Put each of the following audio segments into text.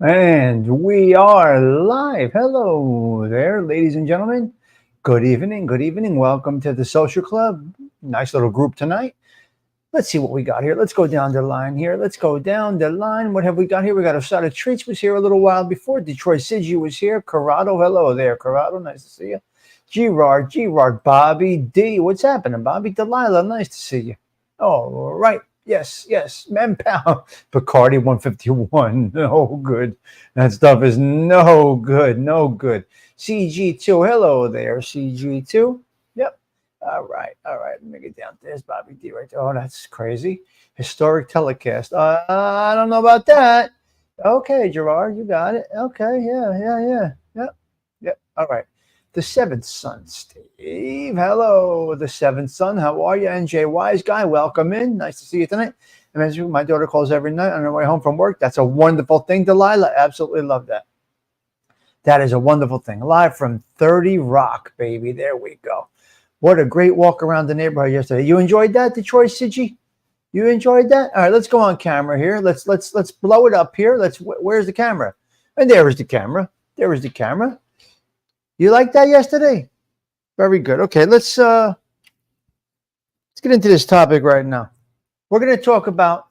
And we are live. Hello there, ladies and gentlemen. Good evening. Good evening. Welcome to the social club. Nice little group tonight. Let's see what we got here. Let's go down the line here. Let's go down the line. What have we got here? We got a side of treats was here a little while before. Detroit Siggy was here. Corrado, hello there. Corrado, nice to see you. Gerard, Bobby D. What's happening, Bobby? Delilah, nice to see you. All right. Yes. Manpower. Bacardi 151. No good. That stuff is no good. No good. CG2. Hello there, CG2. Yep. All right. Let me get down. There's Bobby D right there. Oh, that's crazy. Historic telecast. I don't know about that. Okay, Gerard, you got it. Okay, yeah. Yep. All right. The seventh son, Steve. Hello, the seventh son. How are you? NJ Wiseguy, welcome in. Nice to see you tonight. And as my daughter calls every night on her way home from work. That's a wonderful thing, Delilah. Absolutely love that. That is a wonderful thing. Live from 30 Rock, baby. There we go. What a great walk around the neighborhood yesterday. You enjoyed that, Detroit Siggy? You enjoyed that? All right, let's go on camera here. Let's blow it up here. Where's the camera? And there is the camera. There is the camera. You liked that yesterday? Very good. Okay, let's get into this topic right now. We're going to talk about.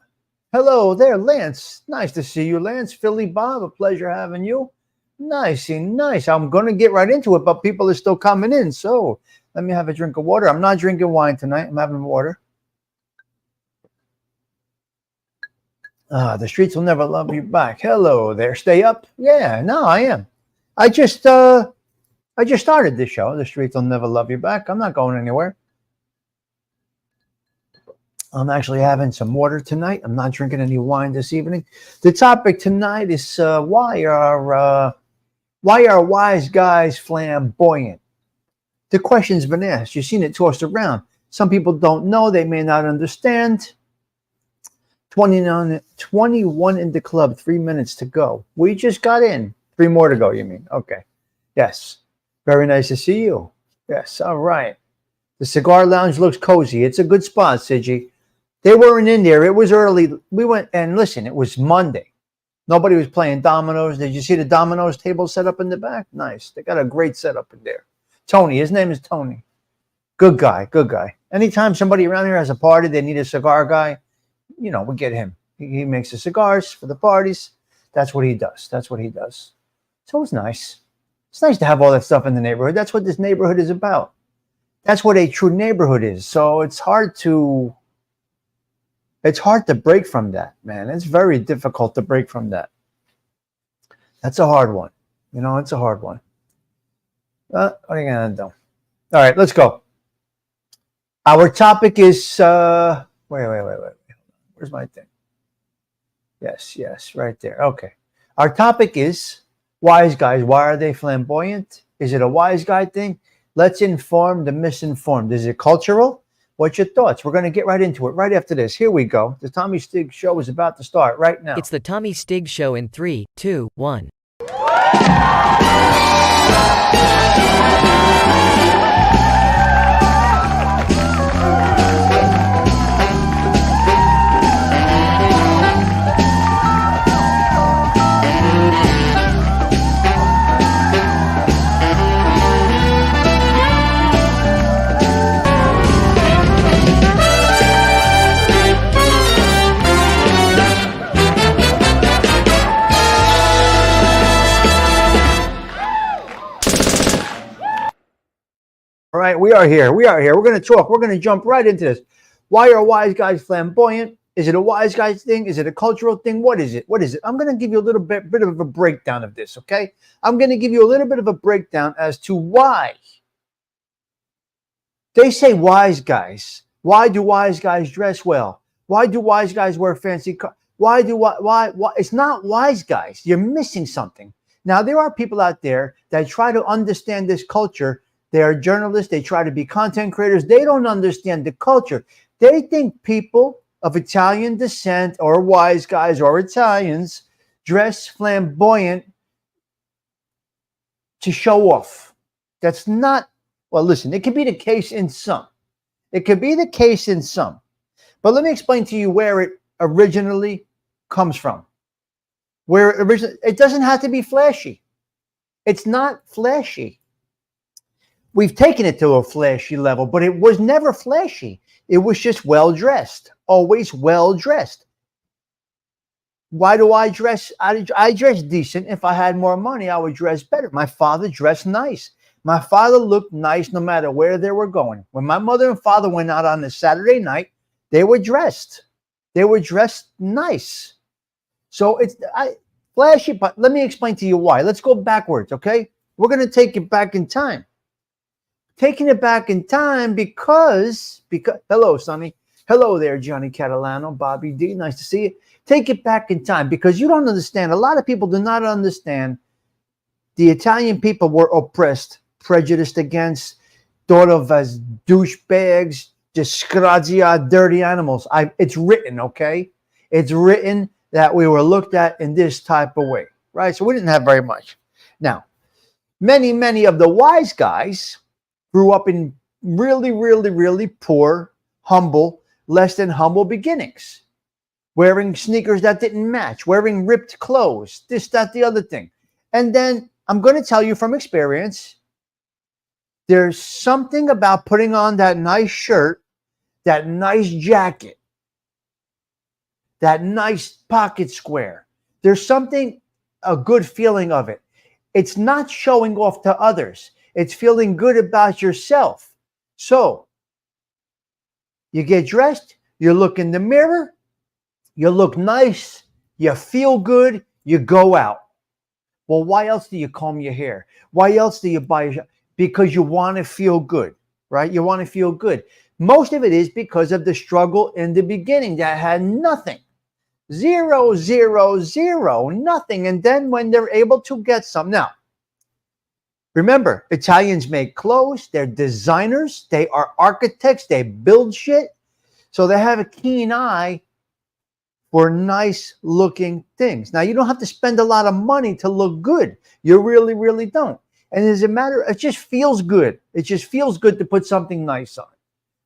Hello there, Lance. Nice to see you, Lance. Philly Bob, a pleasure having you. Nice. I'm going to get right into it, but people are still coming in. So let me have a drink of water. I'm not drinking wine tonight. I'm having water. The streets will never love you back. Hello there. Stay up. Yeah, no, I am. I just started this show. The streets will never love you back. I'm not going anywhere. I'm actually having some water tonight. I'm not drinking any wine this evening. The topic tonight is why are wise guys flamboyant? The question's been asked. You've seen it tossed around. Some people don't know. They may not understand. 21 in the club. 3 minutes to go. We just got in. 3 more to go, you mean? Okay. Yes. Very nice to see you. Yes, all right. The cigar lounge looks cozy. It's a good spot, Siggy. They weren't in there. It was early. We went, and listen, it was Monday. Nobody was playing dominoes. Did you see the dominoes table set up in the back? Nice. They got a great setup in there. Tony, his name is Tony. Good guy. Anytime somebody around here has a party, they need a cigar guy, we get him. He makes the cigars for the parties. That's what he does. So it's nice. It's nice to have all that stuff in the neighborhood. That's what this neighborhood is about. That's what a true neighborhood is. So it's hard to break from that, man. It's very difficult to break from that. That's a hard one. It's a hard one. What are you going to do? All right, let's go. Our topic is, wait. Where's my thing? Yes, right there. Okay. Our topic is, wise guys, why are they flamboyant? Is it a wise guy thing? Let's inform the misinformed. Is it cultural? What's your thoughts? We're going to get right into it right after this. Here we go. The Tommy Stig Show is about to start right now. It's the Tommy Stig Show in 3, 2, 1. All right, we are here. We're going to talk. We're going to jump right into this. Why are wise guys flamboyant? Is it a wise guys thing? Is it a cultural thing? What is it? I'm going to give you a little bit of a breakdown of this, okay? I'm going to give you a little bit of a breakdown as to why they say wise guys. Why do wise guys dress well? Why do wise guys wear fancy cars? Why? It's not wise guys. You're missing something. Now, there are people out there that try to understand this culture. They are journalists. They try to be content creators. They don't understand the culture. They think people of Italian descent or wise guys or Italians dress flamboyant to show off. That's not, well, listen, it could be the case in some. But let me explain to you where it originally comes from. Where originally, it doesn't have to be flashy. It's not flashy. We've taken it to a flashy level, but it was never flashy. It was just well dressed, always well dressed. Why do I dress? I dress decent. If I had more money, I would dress better. My father dressed nice. My father looked nice no matter where they were going. When my mother and father went out on a Saturday night, they were dressed. They were dressed nice. So it's flashy, but let me explain to you why. Let's go backwards, okay? We're going to take it back in time. Taking it back in time because hello, Sonny. Hello there, Johnny Catalano, Bobby D. Nice to see you. Take it back in time because you don't understand. A lot of people do not understand the Italian people were oppressed, prejudiced against, thought of as douchebags, disgrazia, dirty animals. It's written, okay? It's written that we were looked at in this type of way, right? So we didn't have very much. Now, many of the wise guys grew up in really poor, humble, less than humble beginnings, wearing sneakers that didn't match, wearing ripped clothes, this, that, the other thing. And then I'm going to tell you from experience, there's something about putting on that nice shirt, that nice jacket, that nice pocket square. There's something, a good feeling of it. It's not showing off to others. It's feeling good about yourself. So you get dressed, you look in the mirror, you look nice, you feel good, you go out. Well, why else do you comb your hair? Why else do you buy? Because you want to feel good, right? You want to feel good. Most of it is because of the struggle in the beginning that had nothing. Zero, nothing. And then when they're able to get some. Now, remember, Italians make clothes. They're designers. They are architects. They build shit. So they have a keen eye for nice looking things. Now, you don't have to spend a lot of money to look good. You really don't. And as a matter, it just feels good. It just feels good to put something nice on.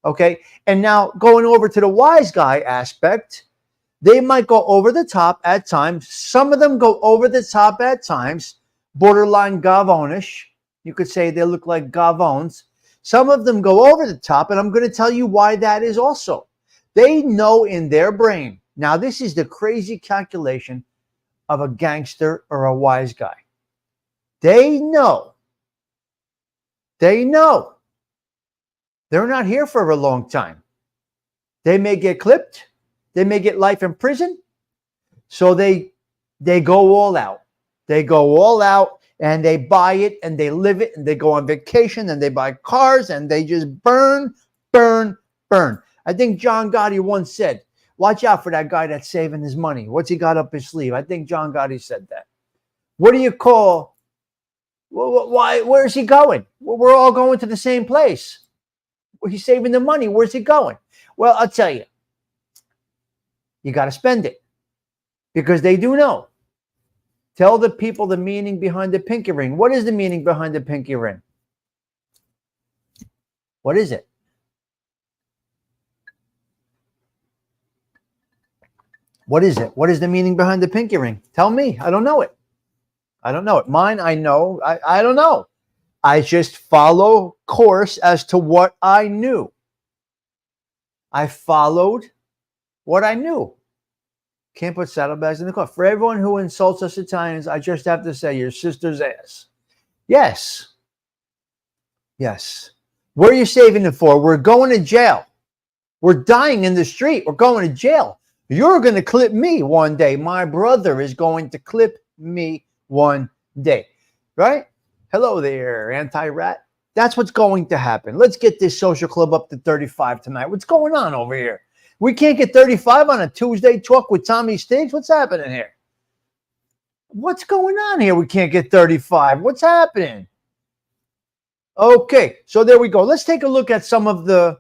Okay. And now going over to the wise guy aspect, they might go over the top at times. Some of them go over the top at times, borderline Gavonish. You could say they look like Gavones. Some of them go over the top, and I'm going to tell you why that is also. They know in their brain. Now, this is the crazy calculation of a gangster or a wise guy. They know. They're not here for a long time. They may get clipped. They may get life in prison. So they go all out. They go all out and they buy it and they live it and they go on vacation and they buy cars and they just burn. I think John Gotti once said, watch out for that guy that's saving his money. What's he got up his sleeve? I think John Gotti said that. What do you call? Why? Where's he going? We're all going to the same place. He's saving the money. Where's he going? Well, I'll tell you. You got to spend it because they do know. Tell the people the meaning behind the pinky ring. What is the meaning behind the pinky ring? What is it? What is it? What is the meaning behind the pinky ring? Tell me. I don't know it. Mine, I know. I don't know. I just follow course as to what I knew. I followed what I knew. Can't put saddlebags in the car. For everyone who insults us Italians, I just have to say your sister's ass. Yes. What are you saving it for? We're going to jail. We're dying in the street. We're going to jail. You're going to clip me one day. My brother is going to clip me one day. Right? Hello there, anti-rat. That's what's going to happen. Let's get this social club up to 35 tonight. What's going on over here? We can't get 35 on a Tuesday talk with Tommy Stiggs. What's happening here? What's going on here? We can't get 35. What's happening? Okay, so there we go. Let's take a look at some of the.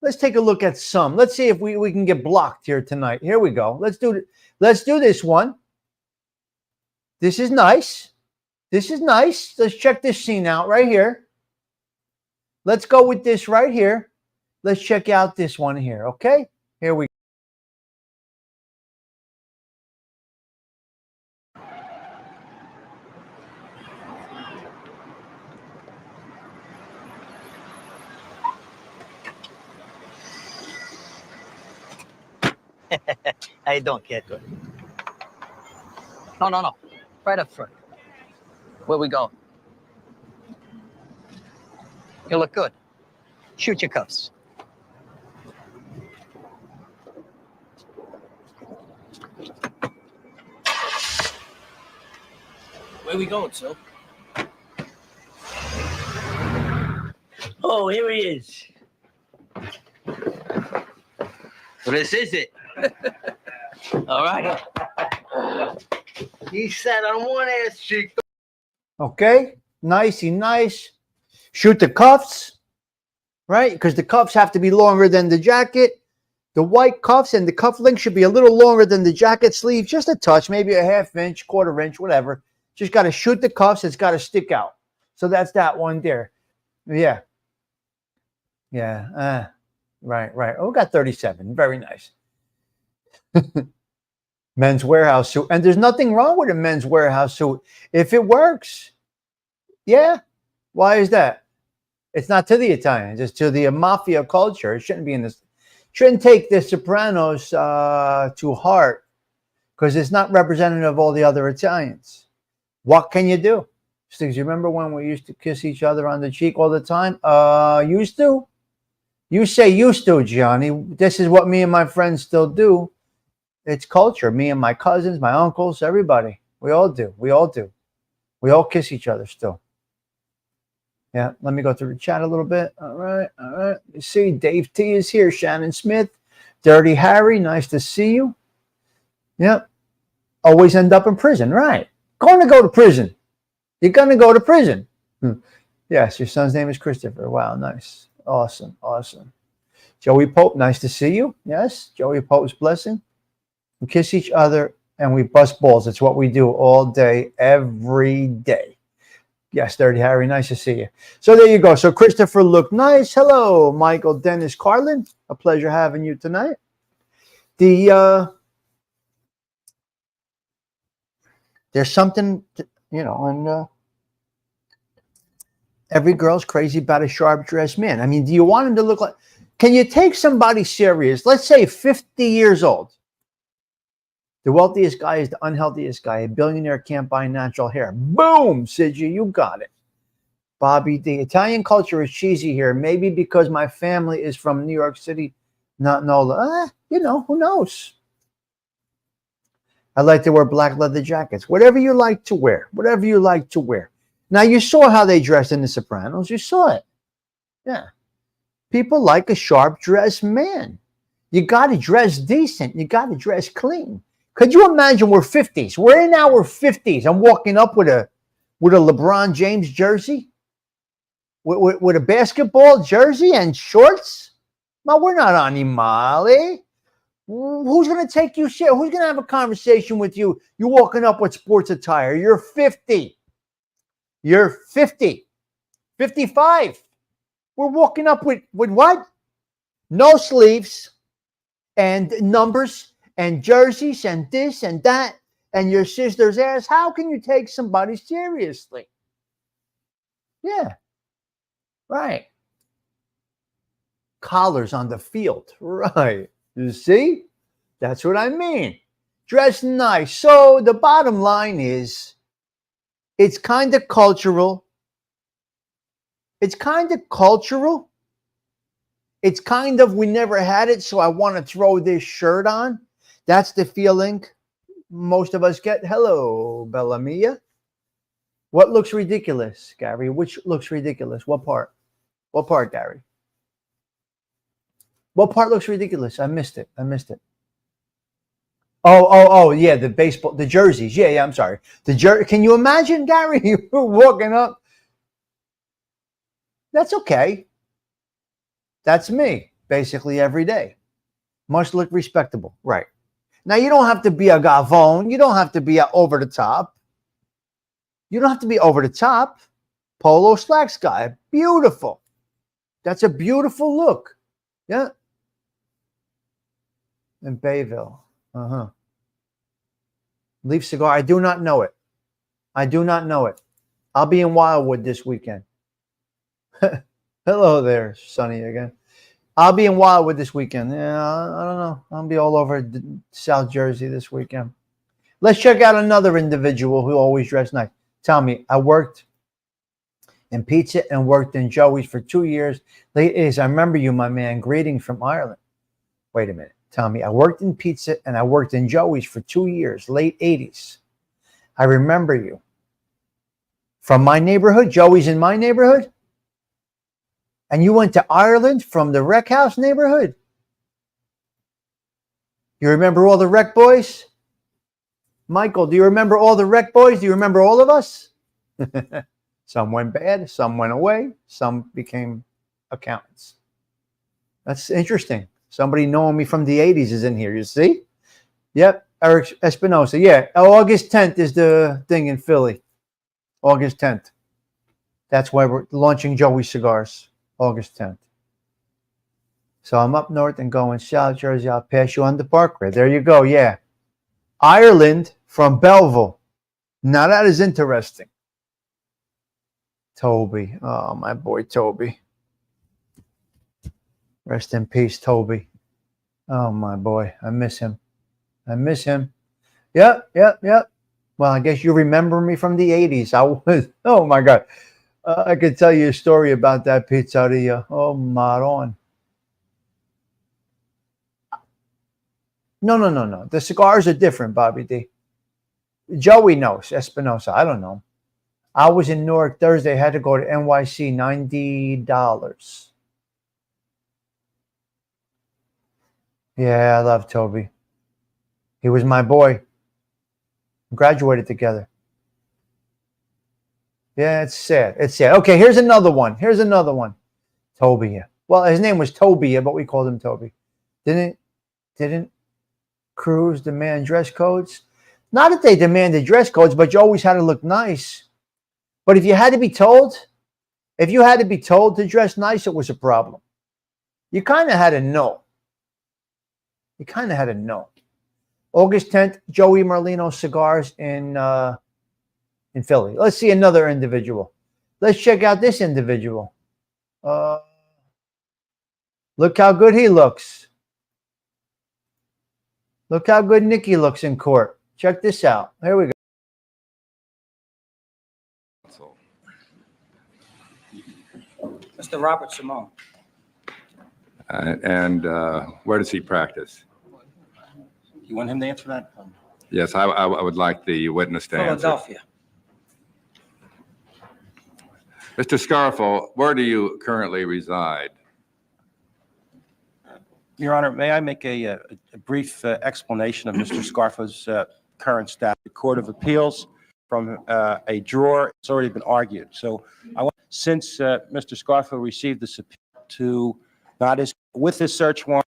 Let's take a look at some. Let's see if we can get blocked here tonight. Here we go. Let's do this one. This is nice. Let's check this scene out right here. Let's go with this right here. Let's check out this one here, okay? Here we go. How you doing, kid? Good. No. Right up front. Where we going? You look good. Shoot your cuffs. Where we going, Sil? Oh, here he is. So this is it. All right. He sat on one ass cheek. Okay, nicey nice. Shoot the cuffs, right? Because the cuffs have to be longer than the jacket. The white cuffs and the cuff link should be a little longer than the jacket sleeve, just a touch, maybe a half inch, quarter inch, whatever. Just got to shoot the cuffs. It's got to stick out. So that's that one there. Yeah. Right. Oh, got 37. Very nice. Men's warehouse suit. And there's nothing wrong with a men's warehouse suit. If it works, yeah. Why is that? It's not to the Italians. It's to the mafia culture. It shouldn't be in this. Shouldn't take the Sopranos to heart because it's not representative of all the other Italians. What can you do? Stiggs, you remember when we used to kiss each other on the cheek all the time? Used to? You say used to, Johnny. This is what me and my friends still do. It's culture. Me and my cousins, my uncles, everybody. We all do. We all kiss each other still. Yeah, let me go through the chat a little bit. All right. You see, Dave T is here. Shannon Smith. Dirty Harry, nice to see you. Yep. Always end up in prison, right? Going to go to prison. You're going to go to prison. Yes, your son's name is Christopher. Wow, nice. Awesome. Joey Pope, nice to see you. Yes, Joey Pope's blessing. We kiss each other and we bust balls. It's what we do all day, every day. Yes, Dirty Harry, nice to see you. So there you go. So Christopher looked nice. Hello, Michael Dennis Carlin. A pleasure having you tonight. There's something, and every girl's crazy about a sharp dressed man. I mean, do you want him to look like, can you take somebody serious? Let's say 50 years old. The wealthiest guy is the unhealthiest guy. A billionaire can't buy natural hair. Boom, Sidgy, you got it. Bobby D. Italian culture is cheesy here. Maybe because my family is from New York City, not NOLA. Who knows? I like to wear black leather jackets. Whatever you like to wear. Now, you saw how they dressed in The Sopranos. You saw it. Yeah. People like a sharp-dressed man. You got to dress decent. You got to dress clean. Could you imagine we're 50s? We're in our 50s. I'm walking up with a LeBron James jersey, with a basketball jersey and shorts. No, we're not animali. Who's going to take you shit? Who's going to have a conversation with you? You're walking up with sports attire. You're 50. You're 50. 55. We're walking up with what? No sleeves and numbers and jerseys and this and that and your sister's ass. How can you take somebody seriously? Yeah. Right. Collars on the field. Right. You see? That's what I mean. Dress nice. So the bottom line is, it's kind of cultural. It's kind of we never had it, so I want to throw this shirt on. That's the feeling most of us get. Hello, Bellamia. What looks ridiculous, Gary? Which looks ridiculous? What part? What part, Gary? What part looks ridiculous? I missed it. Oh, yeah, the baseball, the jerseys. Yeah, I'm sorry. Can you imagine, Gary, you were walking up? That's okay. That's me, basically every day. Must look respectable. Right. Now, you don't have to be a gavone. You don't have to be over the top. Polo slacks guy. Beautiful. That's a beautiful look. Yeah. In Bayville. Leaf Cigar. I do not know it. I'll be in Wildwood this weekend. Hello there, Sonny again. I'll be in Wildwood this weekend. Yeah, I don't know. I'll be all over South Jersey this weekend. Let's check out another individual who always dressed nice. Tell me, I worked in pizza and worked in Joey's for 2 years. Late 80s, I remember you, my man. Greetings from Ireland. Wait a minute. Tell me, I worked in pizza and I worked in Joey's for 2 years. Late 80s. I remember you. From my neighborhood, Joey's in my neighborhood? And you went to Ireland from the Rec House neighborhood? You remember all the Rec boys? Michael, do you remember all the Rec boys? Do you remember all of us? Some went bad, some went away, some became accountants. That's interesting. Somebody knowing me from the 80s is in here, you see? Yep, Eric Espinosa. Yeah, August 10th is the thing in Philly. August 10th. That's why we're launching Joey Cigars. August 10th. So I'm up north and going South Jersey. I'll pass you on the Parkway. There you go. Yeah. Ireland from Belleville. Now that is interesting. Toby. Oh, my boy Toby. Rest in peace, Toby. Oh, my boy. I miss him. I miss him. Yep. Well, I guess you remember me from the 80s. I was, oh, my God. I could tell you a story about that pizzeria. Oh, Maron. No. The cigars are different, Bobby D. Joey knows. Espinosa. I don't know. I was in Newark Thursday. I had to go to NYC. $90. Yeah, I love Toby. He was my boy. We graduated together. Yeah, it's sad. It's sad. Okay, here's another one. Toby. Well, his name was Toby, but we called him Toby. Didn't crews demand dress codes? Not that they demanded dress codes, but you always had to look nice. But if you had to be told to dress nice, it was a problem. You kind of had to know. August 10th, Joey Merlino Cigars in Philly. Let's see another individual. Let's check out this individual. Look how good he looks. Look how good Nikki looks in court. Check this out. Here we go. Mr. Robert Simone. And where does he practice? You want him to answer that? Yes, I would like the witness to answer. Philadelphia. Mr. Scarfo, where do you currently reside? Your Honor, may I make a brief explanation of Mr. Scarfo's current status? The Court of Appeals from a drawer. It's already been argued. So since Mr. Scarfo received the subpoena to with this search warrant,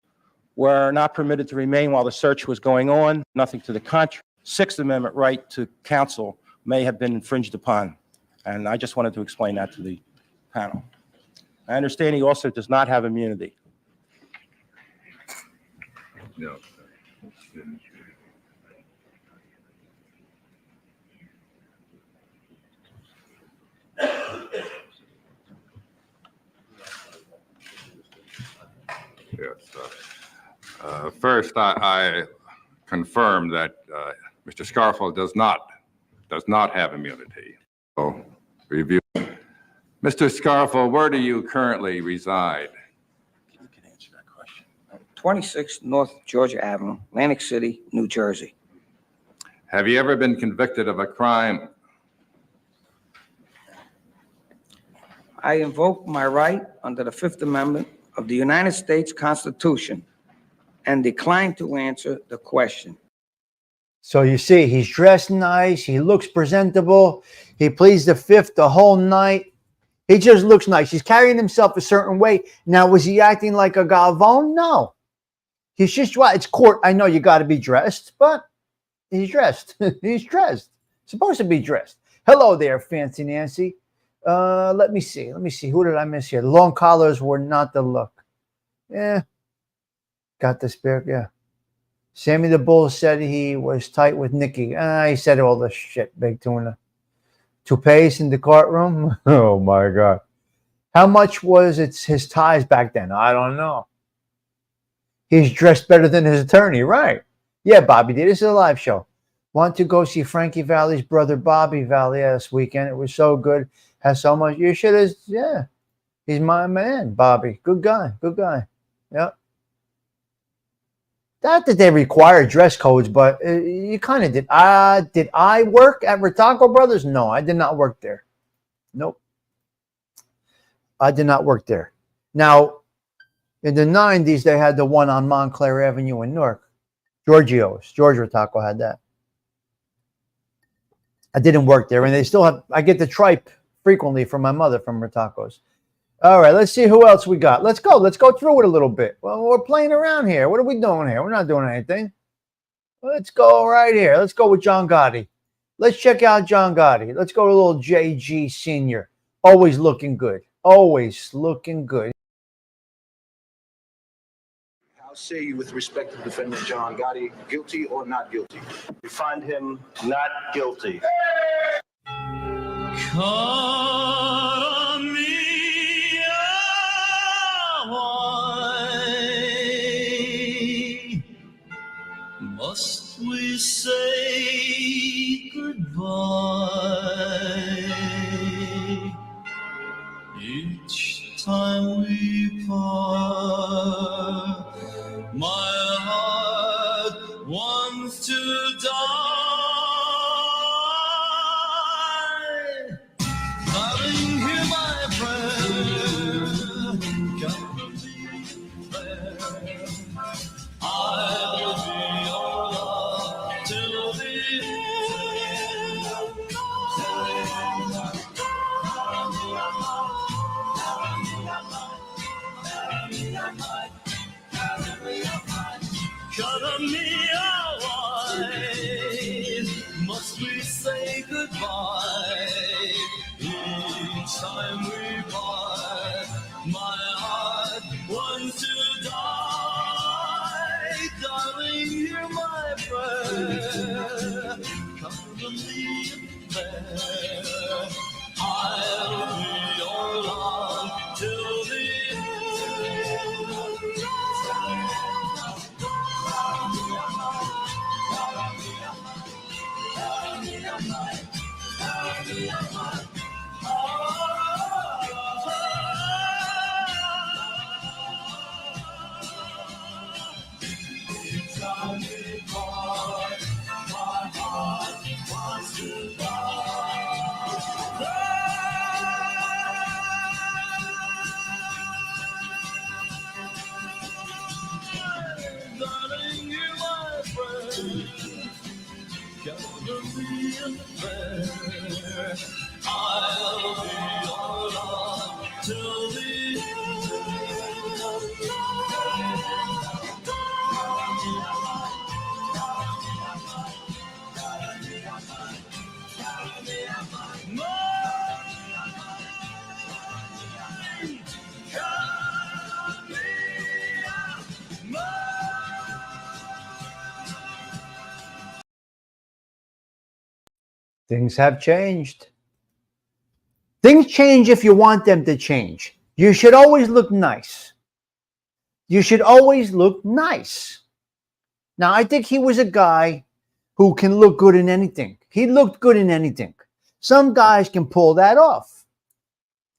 were not permitted to remain while the search was going on. Nothing to the contrary. Sixth Amendment right to counsel may have been infringed upon. And I just wanted to explain that to the panel. I understand he also does not have immunity. No. Yes. First, I confirm that Mr. Scarfo does not have immunity. So, review. Mr. Scarfo, where do you currently reside? You can answer that question. 26 North Georgia Avenue, Atlantic City, New Jersey. Have you ever been convicted of a crime? I invoke my right under the Fifth Amendment of the United States Constitution and decline to answer the question. So you see, he's dressed nice. He looks presentable. He pleads the fifth the whole night. He just looks nice. He's carrying himself a certain way. Now, was he acting like a Galvon? No. He's just, well, it's court. I know you got to be dressed, but he's dressed. He's dressed. Supposed to be dressed. Hello there, Fancy Nancy. Let me see. Who did I miss here? The long collars were not the look. Yeah. Got the spare. Yeah. Sammy the Bull said he was tight with Nikki. He said all the shit, Big Tuna. Toupees in the courtroom. Oh, my God. How much was his ties back then? I don't know. He's dressed better than his attorney, right? Yeah, Bobby D. This is a live show. Want to go see Frankie Valli's brother Bobby Valli this weekend. It was so good. Has so much. You should have, yeah. He's my man, Bobby. Good guy. Good guy. Yep. Not that they require dress codes, but you kind of did. Did I work at Retaco Brothers? No, I did not work there. Nope. I did not work there. Now, in the 90s, they had the one on Montclair Avenue in Newark. Giorgio's. George Retaco had that. I didn't work there, and they still have. I get the tripe frequently from my mother from Retaco's. All right, let's see who else we got. Let's go. Let's go through it a little bit. Well, we're playing around here. What are we doing here? We're not doing anything. Let's go right here. Let's go with John Gotti. Let's check out John Gotti. Let's go to little JG Senior. Always looking good. Always looking good. How say you with respect to defendant John Gotti, guilty or not guilty? We find him not guilty. Call me away. Must we say goodbye? Each time we part, my heart wants to die. Darling, hear my prayer. Can't believe fair. I'll be your love till the Cut me away. Must we say goodbye? Each time we part, my heart wants to die. Darling, hear my prayer. Cover me there. I'll be your love till the darling, you're my friend. Gather me in prayer. I'll be your love till the Things have changed. Things change if you want them to change. You should always look nice. You should always look nice. Now, I think he was a guy who can look good in anything. He looked good in anything. Some guys can pull that off.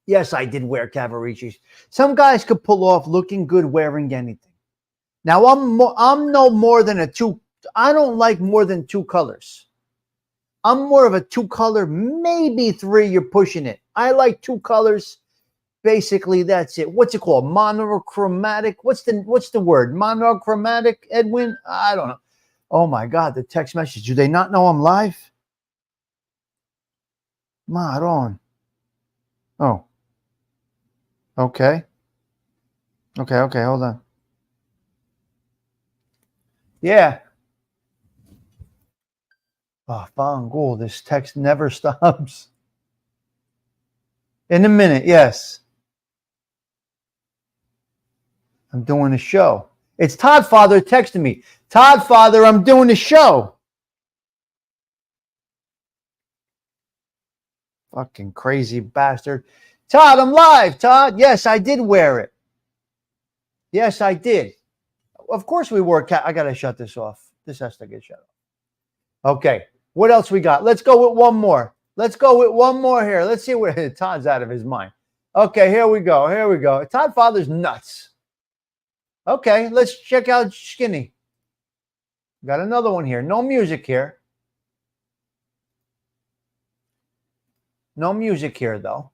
Yes, I did wear Cavaricis. Some guys could pull off looking good wearing anything. Now, I'm no more than a two. I don't like more than two colors. I'm more of a two color, maybe three. You're pushing it. I like two colors. Basically, that's it. What's it called? Monochromatic. What's the word? Monochromatic, Edwin? I don't know. Oh my God, the text message. Do they not know I'm live? Maron. Oh. Okay. Okay, hold on. Yeah. Oh, Fangul, this text never stops. In a minute, yes. I'm doing a show. It's Todd Father texting me. Todd Father, I'm doing a show. Fucking crazy bastard. Todd, I'm live, Todd. Yes, I did wear it. Yes, I did. of course we wore I got to shut this off. This has to get shut off. Okay. What else we got? Let's go with one more. Let's go with one more here. Let's see where Todd's out of his mind. Okay, here we go. Here we go. Todd Father's nuts. Okay, let's check out Skinny. Got another one here. No music here. No music here, though.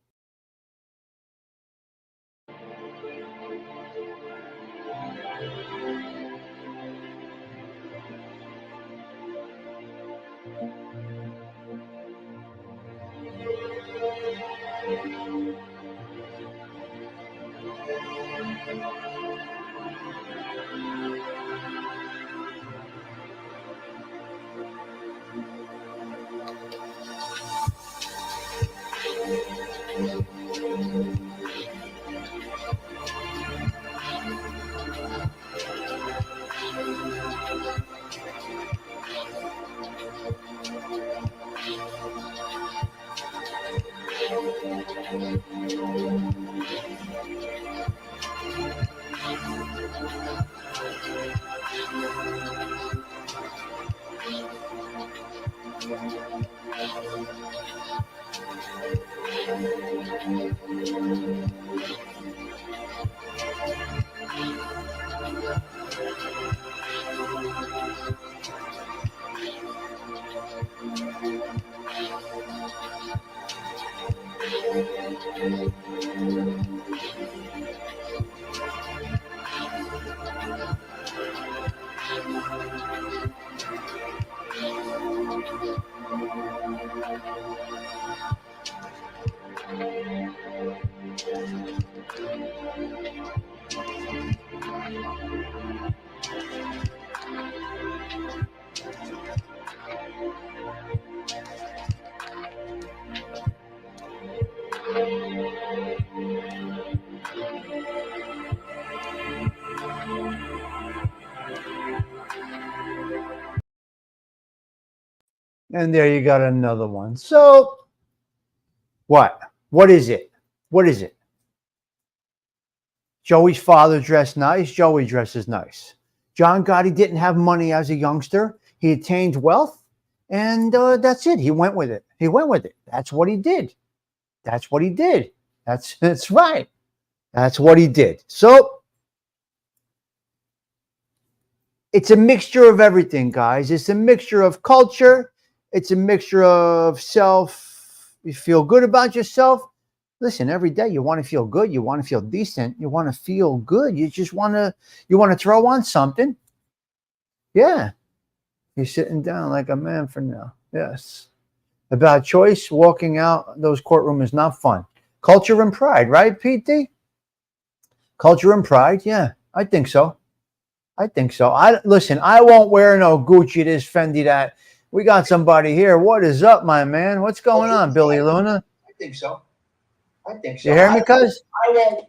And there you got another one. So, what? What is it? What is it? Joey's father dressed nice. Joey dresses nice. John Gotti didn't have money as a youngster. He attained wealth, and that's it. He went with it. He went with it. That's what he did. That's what he did. That's right. That's what he did. So, it's a mixture of everything, guys. It's a mixture of culture. It's a mixture of self. You feel good about yourself. Listen, every day you want to feel good. You want to feel decent. You want to feel good. You just want to throw on something. Yeah. You're sitting down like a man for now. Yes. About choice, walking out those courtroom is not fun. Culture and pride, right, PT? Culture and pride. Yeah, I think so. I think so. Listen, I won't wear no Gucci, this, Fendi, that. We got somebody here. What is up, my man? What's going on, Billy Luna? I think so. I think so. You hear me, cuz? I won't.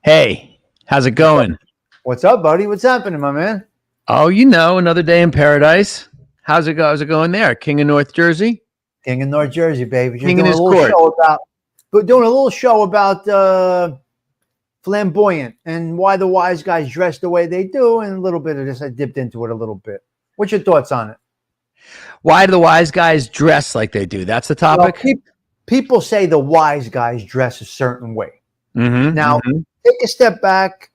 Hey, how's it going? What's up, buddy? What's happening, my man? Oh, another day in paradise. How's it go? How's it going there? King of North Jersey? King in North Jersey, baby. King in his court. Doing a little show about Flamboyant and why the wise guys dress the way they do, and a little bit of this. I dipped into it a little bit. What's your thoughts on it? Why do the wise guys dress like they do? That's the topic. Well, people say the wise guys dress a certain way. Now, take a step back.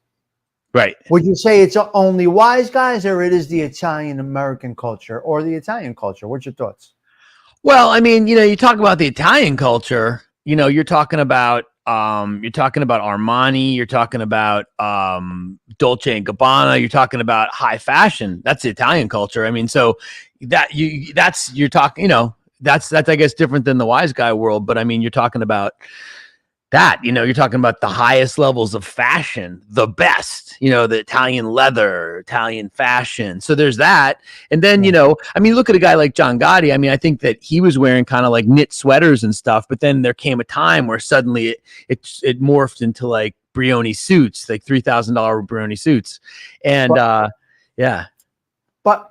Right. Would you say it's only wise guys, or it is the Italian American culture or the Italian culture? What's your thoughts? Well, I mean, you talk about the Italian culture. You're talking about Armani. You're talking about Dolce and Gabbana. You're talking about high fashion. That's the Italian culture. I mean, so you're talking. That's I guess different than the wise guy world. But I mean, you're talking about that. You're talking about the highest levels of fashion, the best. The Italian leather, Italian fashion. So there's that. And then I mean, look at a guy like John Gotti. I mean, I think that he was wearing kind of like knit sweaters and stuff. But then there came a time where suddenly it morphed into like Brioni suits, like $3,000 Brioni suits, and yeah. But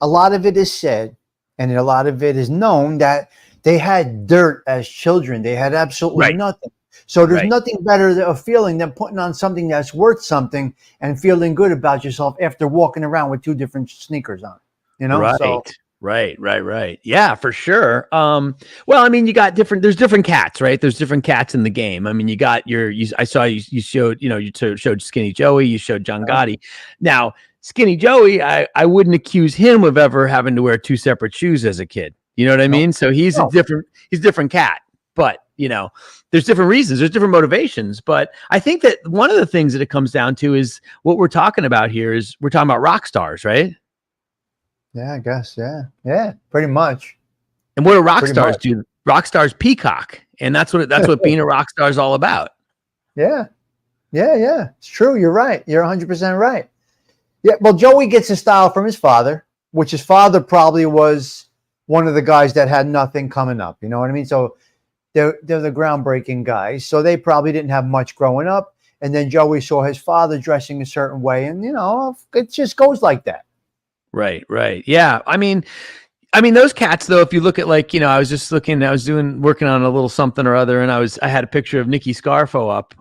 a lot of it is said, and a lot of it is known that they had dirt as children. They had absolutely nothing. So there's Right. nothing better than a feeling than putting on something that's worth something and feeling good about yourself after walking around with two different sneakers on. You know, Right. so Right. Yeah, for sure. Well, I mean, you got there's different cats, right? There's different cats in the game. I mean, you got I saw you showed, showed Skinny Joey, you showed John Gotti. Now, Skinny Joey, I wouldn't accuse him of ever having to wear two separate shoes as a kid. You know what I mean? So he's a different cat, but there's different reasons, there's different motivations. But I think that one of the things that it comes down to is what we're talking about here is we're talking about rock stars, right? yeah, I guess. Yeah, pretty much. And what do rock Pretty stars much. do? Rock stars peacock. And that's what being a rock star is all about. Yeah. It's true. You're right. You're 100% right. Yeah. Well, Joey gets his style from his father, which his father probably was one of the guys that had nothing coming up. You know what I mean? So they're the groundbreaking guys. So they probably didn't have much growing up. And then Joey saw his father dressing a certain way. And, it just goes like that. Right. Yeah. I mean, those cats, though, if you look at I was just looking, working on a little something or other, and I had a picture of Nicky Scarfo up.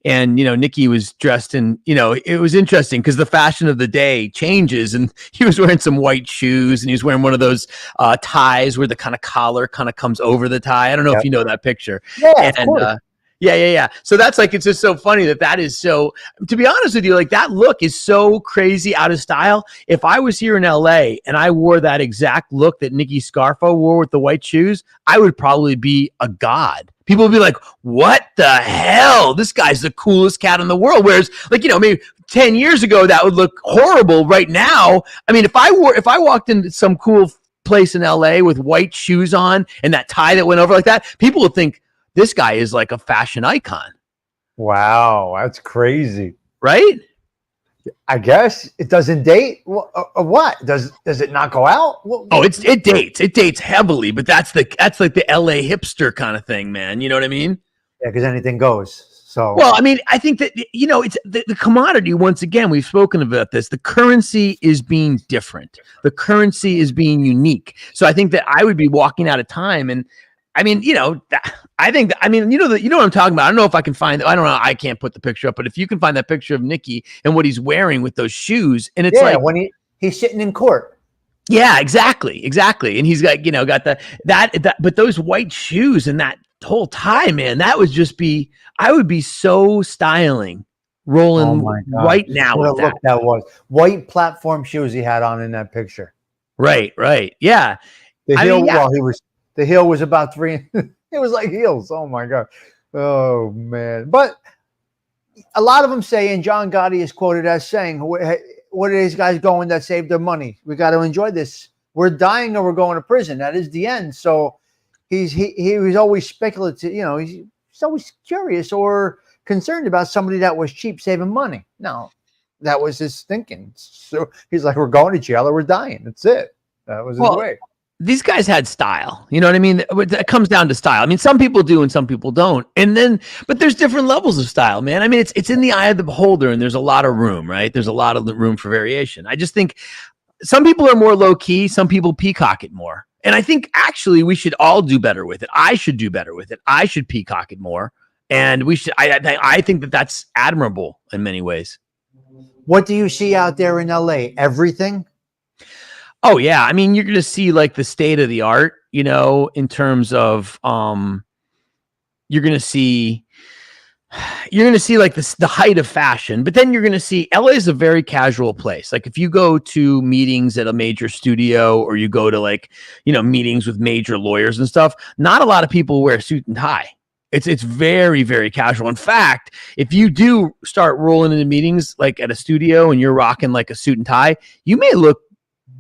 And Nicky was dressed in, it was interesting because the fashion of the day changes, and he was wearing some white shoes, and he was wearing one of those ties where the kind of collar kind of comes over the tie. I don't know if you know that picture. Yeah, and, of course. Yeah. So that's it's just so funny that is so, to be honest with you, that look is so crazy out of style. If I was here in LA and I wore that exact look that Nicky Scarfo wore with the white shoes, I would probably be a god. People would be like, what the hell? This guy's the coolest cat in the world. Whereas maybe 10 years ago, that would look horrible. Right now, I mean, if I walked into some cool place in LA with white shoes on and that tie that went over like that, people would think, this guy is like a fashion icon. Wow, that's crazy. Right? I guess it doesn't date. What does it not go out? It dates. It dates heavily, but that's like the LA hipster kind of thing, man. You know what I mean? Yeah, because anything goes. So well, I mean, I think that it's the commodity. Once again, we've spoken about this. The currency is being different. The currency is being unique. So I think that I would be walking out of time and. I mean, I think that, what I'm talking about. I don't know if I can find it. I don't know. I can't put the picture up, but if you can find that picture of Nicky and what he's wearing with those shoes, and it's when he's sitting in court. Yeah, exactly. And he's got, got that, but those white shoes and that whole tie, man, I would be so styling rolling right now. What a look that was. White platform shoes he had on in that picture. Right. Yeah. The heel was about 3. It was like heels. Oh my God. Oh man. But a lot of them say, and John Gotti is quoted as saying, what are these guys going that saved their money? We got to enjoy this. We're dying or we're going to prison. That is the end. So he was always speculative. He's always curious or concerned about somebody that was cheap saving money. No, that was his thinking. So he's like, we're going to jail or we're dying. That's it. That was his way. These guys had style. You know what I mean? It comes down to style. I mean, some people do and some people don't. But there's different levels of style, man. I mean, it's in the eye of the beholder, and there's a lot of room, right? There's a lot of room for variation. I just think some people are more low key. Some people peacock it more. And I think actually we should all do better with it. I should do better with it. I should peacock it more. And we should, I think that that's admirable in many ways. What do you see out there in LA? Everything? Oh yeah, I mean, you're going to see the state of the art, in terms of you're going to see the height of fashion, but then you're going to see LA is a very casual place. Like if you go to meetings at a major studio or you go to meetings with major lawyers and stuff, not a lot of people wear a suit and tie. It's very, very casual. In fact, if you do start rolling into meetings like at a studio and you're rocking a suit and tie, you may look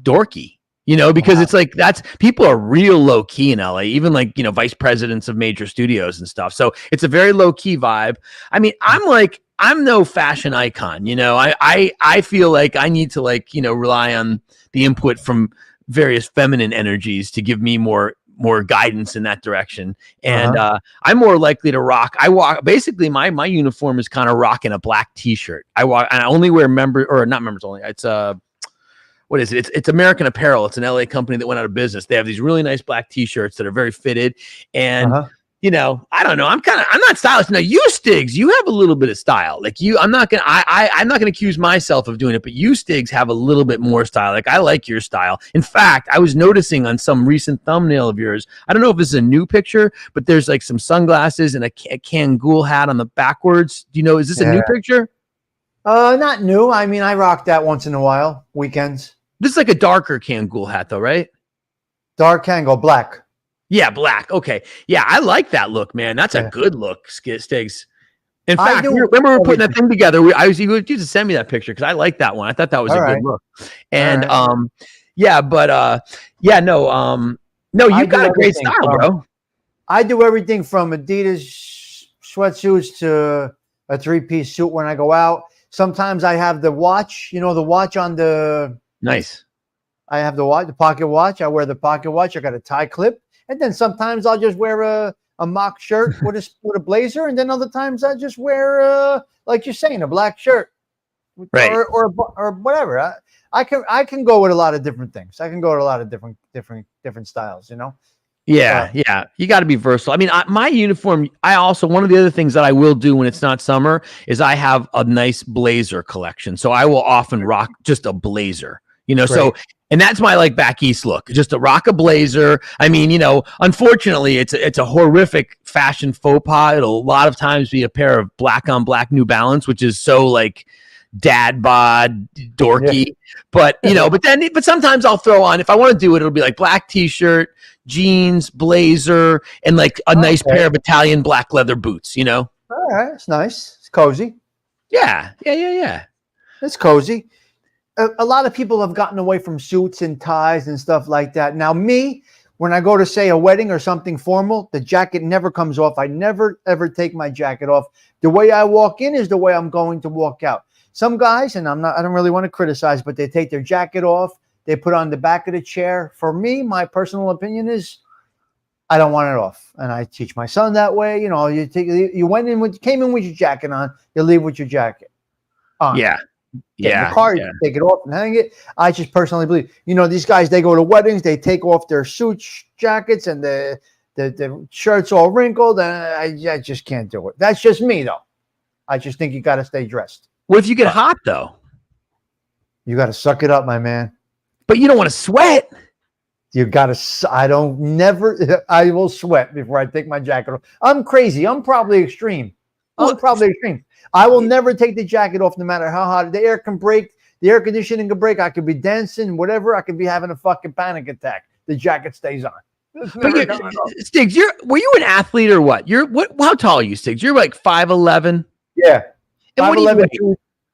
dorky, because it's that's people are real low key in LA, even vice presidents of major studios and stuff. So it's a very low key vibe. I mean, I'm no fashion icon, I feel like I need to rely on the input from various feminine energies to give me more guidance in that direction. And I'm more likely to rock. Basically my uniform is kind of rocking a black t-shirt. I only wear not members only. It's what is it? It's American Apparel. It's an LA company that went out of business. They have these really nice black t-shirts that are very fitted. And you know, I don't know. I'm not stylish. Now you Stiggs, you have a little bit of style. Like I'm not gonna accuse myself of doing it, but you Stiggs have a little bit more style. Like I like your style. In fact, I was noticing on some recent thumbnail of yours, I don't know if this is a new picture, but there's like some sunglasses and a Kangol hat on the backwards. Do you know, is this a new picture? Not new. I mean, I rock that once in a while, weekends. This is like a darker Kangol hat though, right? Dark Kangol, black. Yeah, black. Okay. Yeah, I like that look, man. That's a good look, Stiggs. In fact, remember we were putting that thing together. You just send me that picture because I like that one. I thought that was a good look. And no, you got a great style, bro. I do everything from Adidas sweatsuits to a 3-piece suit when I go out. Sometimes I have the watch, you know, the watch on the nice. I have the watch, the pocket watch. I wear the pocket watch. I got a tie clip. And then sometimes I'll just wear a mock shirt with a blazer, and then other times I just wear like you're saying, a black shirt, right? Or whatever. I can go with a lot of different things. I can go with a lot of different styles. You know. Yeah, yeah. You got to be versatile. I mean, my uniform. I also one of the other things that I will do when it's not summer is I have a nice blazer collection. So I will often rock just a blazer. You know, so. And that's my like back east look, just to rock a blazer. I mean, you know, unfortunately, it's a horrific fashion faux pas. It'll a lot of times be a pair of black on black New Balance, which is so like dad bod dorky. Yeah. But you know, but sometimes I'll throw on, if I want to do it, it'll be like black t-shirt, jeans, blazer, and like a nice pair of Italian black leather boots. You know. All right, it's nice. It's cozy. Yeah. It's cozy. A lot of people have gotten away from suits and ties and stuff like that. Now, me, when I go to, say, a wedding or something formal, the jacket never comes off. I never, ever take my jacket off. The way I walk in is the way I'm going to walk out. Some guys, and I don't really want to criticize, but they take their jacket off. They put on the back of the chair. For me, my personal opinion is I don't want it off. And I teach my son that way. You know, you came in with your jacket on, you leave with your jacket on. Yeah. Get in the car, you take it off and hang it. I just personally believe, you know, these guys, they go to weddings, they take off their suits, jackets, and the shirts all wrinkled, and I just can't do it. That's just me, though. I just think you got to stay dressed. What if you get hot, though? You got to suck it up, my man. But you don't want to sweat. You got to. I will sweat before I take my jacket off. I'm crazy. I'm probably extreme. I will never take the jacket off, no matter how hot the air can break. The air conditioning can break. I could be dancing, whatever. I could be having a fucking panic attack. The jacket stays on. Stiggs, were you an athlete or what? How tall are you, Stiggs? You're like 5'11". Yeah. And 5'11",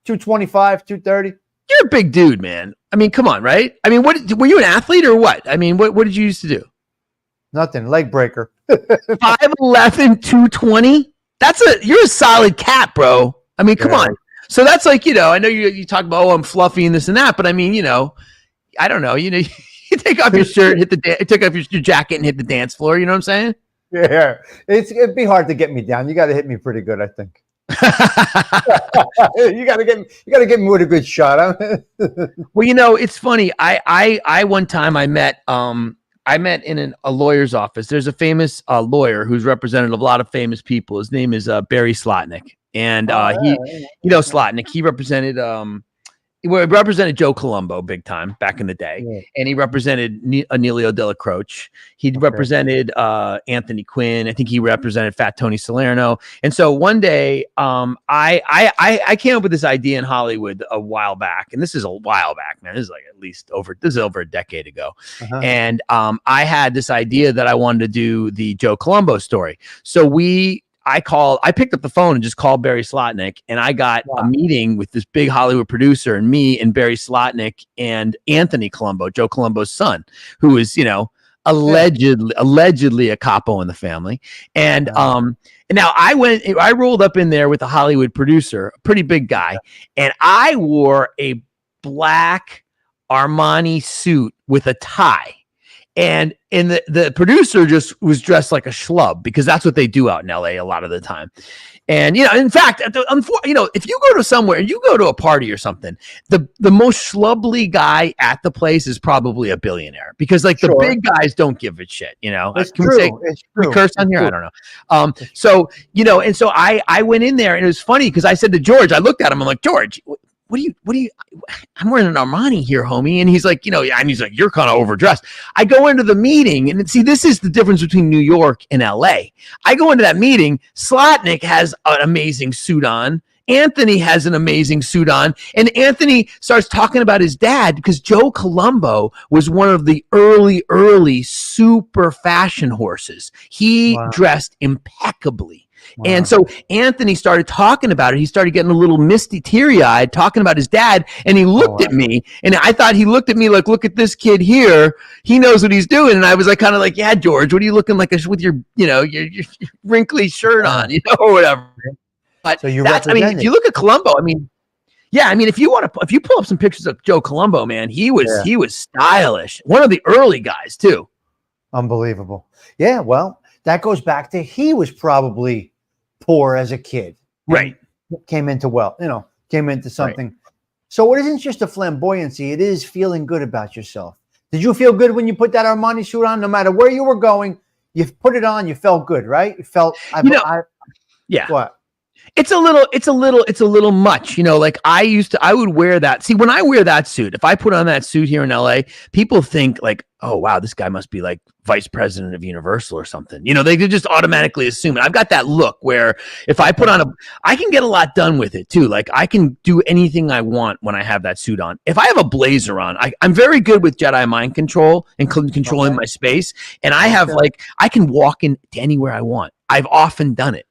225, 230. You're a big dude, man. I mean, come on, right? I mean, were you an athlete or what? I mean, what did you used to do? Nothing. Leg breaker. 5'11", 220. You're a solid cat, bro. I mean, come on. So that's like, you know, I know you talk about, I'm fluffy and this and that, but I mean, you know, I don't know, you know, you take off your shirt, take off your jacket and hit the dance floor. You know what I'm saying? Yeah. It'd be hard to get me down. You got to hit me pretty good, I think. you got to get me with a good shot. Well, you know, it's funny. I one time I met in a lawyer's office. There's a famous lawyer who's represented a lot of famous people. His name is Barry Slotnick, and you know Slotnick. He represented Joe Colombo big time back in the day, and he represented Emilio Della Croce. He represented Anthony Quinn. I think he represented Fat Tony Salerno. And so one day, I came up with this idea in Hollywood a while back, and this is a while back, man. This is like this is over a decade ago. And I had this idea that I wanted to do the Joe Colombo story. So I picked up the phone and just called Barry Slotnick, and I got a meeting with this big Hollywood producer and me and Barry Slotnick and Anthony Colombo, Joe Colombo's son, who is, you know, allegedly a capo in the family. And now I rolled up in there with a Hollywood producer, a pretty big guy, and I wore a black Armani suit with a tie. And the producer just was dressed like a schlub because that's what they do out in LA a lot of the time. And, you know, in fact, you know, if you go to somewhere and you go to a party or something, the most schlubly guy at the place is probably a billionaire because like the big guys don't give a shit, you know. It's Can true. we say It's we true. curse on here? I don't know. So, you know, and so I went in there and it was funny because I said to George, I looked at him, I'm like, George, what do you, I'm wearing an Armani here, homie. And he's like, you know, and he's like, you're kind of overdressed. I go into the meeting and see, this is the difference between New York and LA. I go into that meeting. Slotnick has an amazing suit on. Anthony has an amazing suit on. And Anthony starts talking about his dad because Joe Colombo was one of the early super fashion horses. He dressed impeccably. Wow. And so Anthony started talking about it. He started getting a little misty, teary-eyed, talking about his dad. And he looked at me, and I thought he looked at me like, "Look at this kid here. He knows what he's doing." And I was like, kind of like, "Yeah, George, what are you looking like with your, you know, your wrinkly shirt on, you know, or whatever." But so you I mean, if you look at Colombo, I mean, yeah, I mean, if you pull up some pictures of Joe Colombo, man, he was stylish. One of the early guys too. Unbelievable. Yeah, well, that goes back to he was probably poor as a kid, right? Came into something. Right. So it isn't just a flamboyancy; it is feeling good about yourself. Did you feel good when you put that Armani suit on? No matter where you were going, you put it on. You felt good, right? You felt, yeah. What? It's a little much, you know, like I would wear that. See, when I wear that suit, if I put on that suit here in LA, people think like, oh, wow, this guy must be like vice president of Universal or something. You know, they could just automatically assume it. I've got that look where if I put on I can get a lot done with it too. Like I can do anything I want when I have that suit on. If I have a blazer on, I'm very good with Jedi mind control and controlling my space. And I have I can walk into anywhere I want. I've often done it.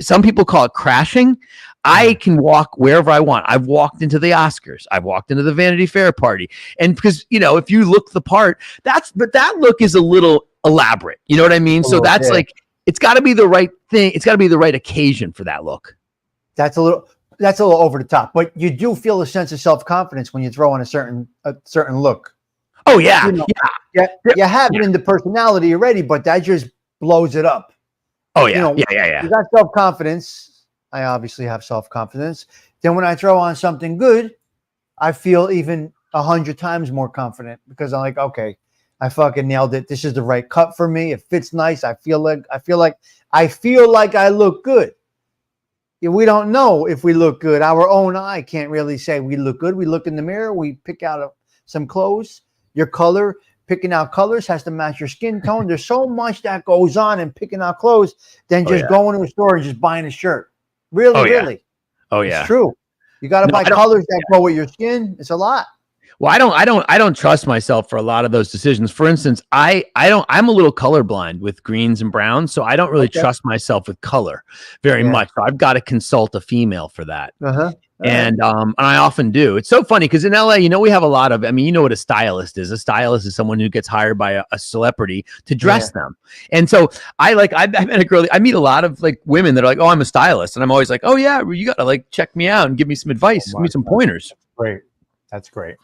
Some people call it crashing. I can walk wherever I want. I've walked into the Oscars. I've walked into the Vanity Fair party. And because, you know, if you look the part, but that look is a little elaborate. You know what I mean? So that's like, it's got to be the right thing. It's got to be the right occasion for that look. That's a little over the top, but you do feel a sense of self-confidence when you throw on a certain look. Oh yeah. You know, you have it in the personality already, but that just blows it up. Oh yeah, you know, yeah. You got self-confidence. I obviously have self-confidence. Then when I throw on something good, I feel even 100 times more confident because I'm like, okay, I fucking nailed it. This is the right cut for me. It fits nice. I feel like I look good. We don't know if we look good. Our own eye can't really say we look good. We look in the mirror. We pick out some clothes. Your color. Picking out colors has to match your skin tone. There's so much that goes on in picking out clothes than just going to a store and just buying a shirt. Really. Oh yeah. It's true. You got to buy colors that go with your skin. It's a lot. Well, I don't trust myself for a lot of those decisions. For instance, I'm a little colorblind with greens and browns, so I don't really trust myself with color very much. So I've got to consult a female for that. And I often do. It's so funny because in LA, you know, we have a lot of, I mean, you know what a stylist is. A stylist is someone who gets hired by a celebrity to dress them. And so I met a girl, I meet a lot of like women that are like, oh, I'm a stylist. And I'm always like, oh yeah, you got to like check me out and give me some advice, give me some pointers. Great. That's great.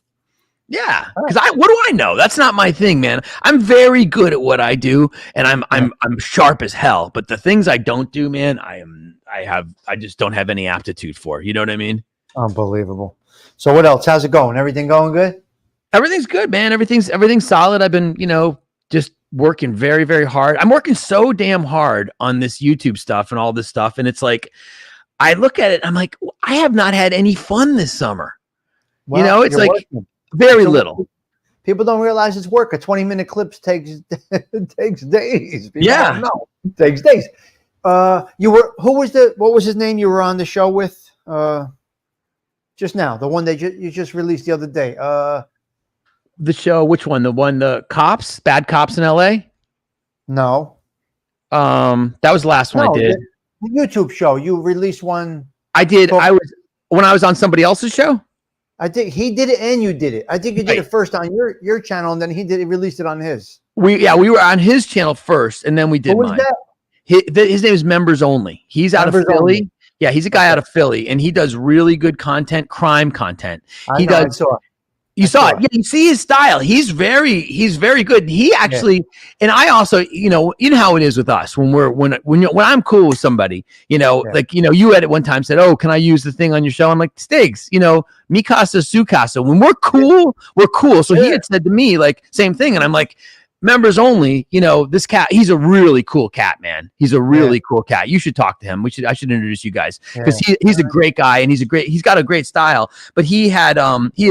Yeah. Cause what do I know? That's not my thing, man. I'm very good at what I do and I'm sharp as hell, but the things I don't do, man, I just don't have any aptitude for. You know what I mean? Unbelievable. So what else? How's it going? Everything going good? Everything's good, man. Everything's solid. I've been, you know, just working very, very hard. I'm working so damn hard on this YouTube stuff and all this stuff. And it's like, I look at it, I'm like, I have not had any fun this summer. Well, you know, it's like very little. People don't realize it's work. A 20-minute clip takes days. People don't know. It takes days. What was his name you were on the show with just now? The one that you just released the other day. The show, which one? The cops, bad cops in LA? No. That was the last one I did. The YouTube show. You released one. I did. When I was on somebody else's show? I think he did it and you did it. I think you did it first on your channel and then he released it on his. We were on his channel first and then we did mine. His name is Members Only. He's out of Philly. Only. Yeah, he's a guy out of Philly and he does really good content, crime content. You saw it. Yeah, you see his style. He's very good. He actually, and I also, you know how it is with us when I'm cool with somebody, like, you had at one time said, "Oh, can I use the thing on your show?" I'm like, Stigs, mi casa, su casa. When we're cool, we're cool. So he had said to me, like, same thing. And I'm like, members only, this cat, he's a really cool cat, man. He's a really cool cat. You should talk to him. I should introduce you guys, because he's a great guy, and he's got a great style. But he had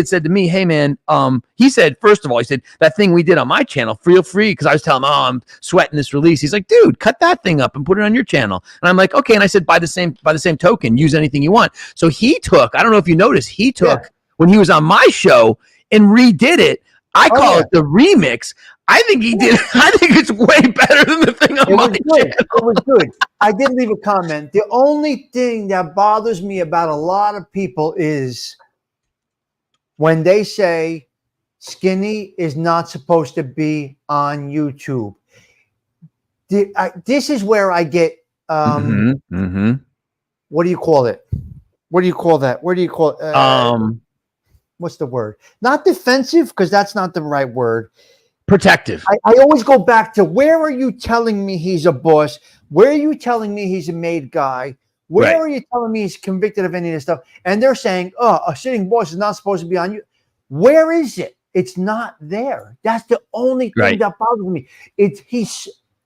said to me, "Hey man," he said, first of all, he said, "That thing we did on my channel, feel free," because I was telling him, "Oh, I'm sweating this release." He's like, "Dude, cut that thing up and put it on your channel." And I'm like, "Okay." And I said, by the same token, use anything you want. So he took, I don't know if you noticed, when he was on my show and redid it. I call it the remix. I think it's way better than the thing on my channel. It was good. I did leave a comment. The only thing that bothers me about a lot of people is when they say Skinny is not supposed to be on YouTube. This is where I get what do you call it? What do you call that? Where do you call it? What's the word? Not defensive, because that's not the right word. Protective. I always go back to, where are you telling me he's a boss? Where are you telling me he's a made guy? Where are you telling me he's convicted of any of this stuff? And they're saying, "Oh, a sitting boss is not supposed to be on you." Where is it? It's not there. That's the only thing that bothers me.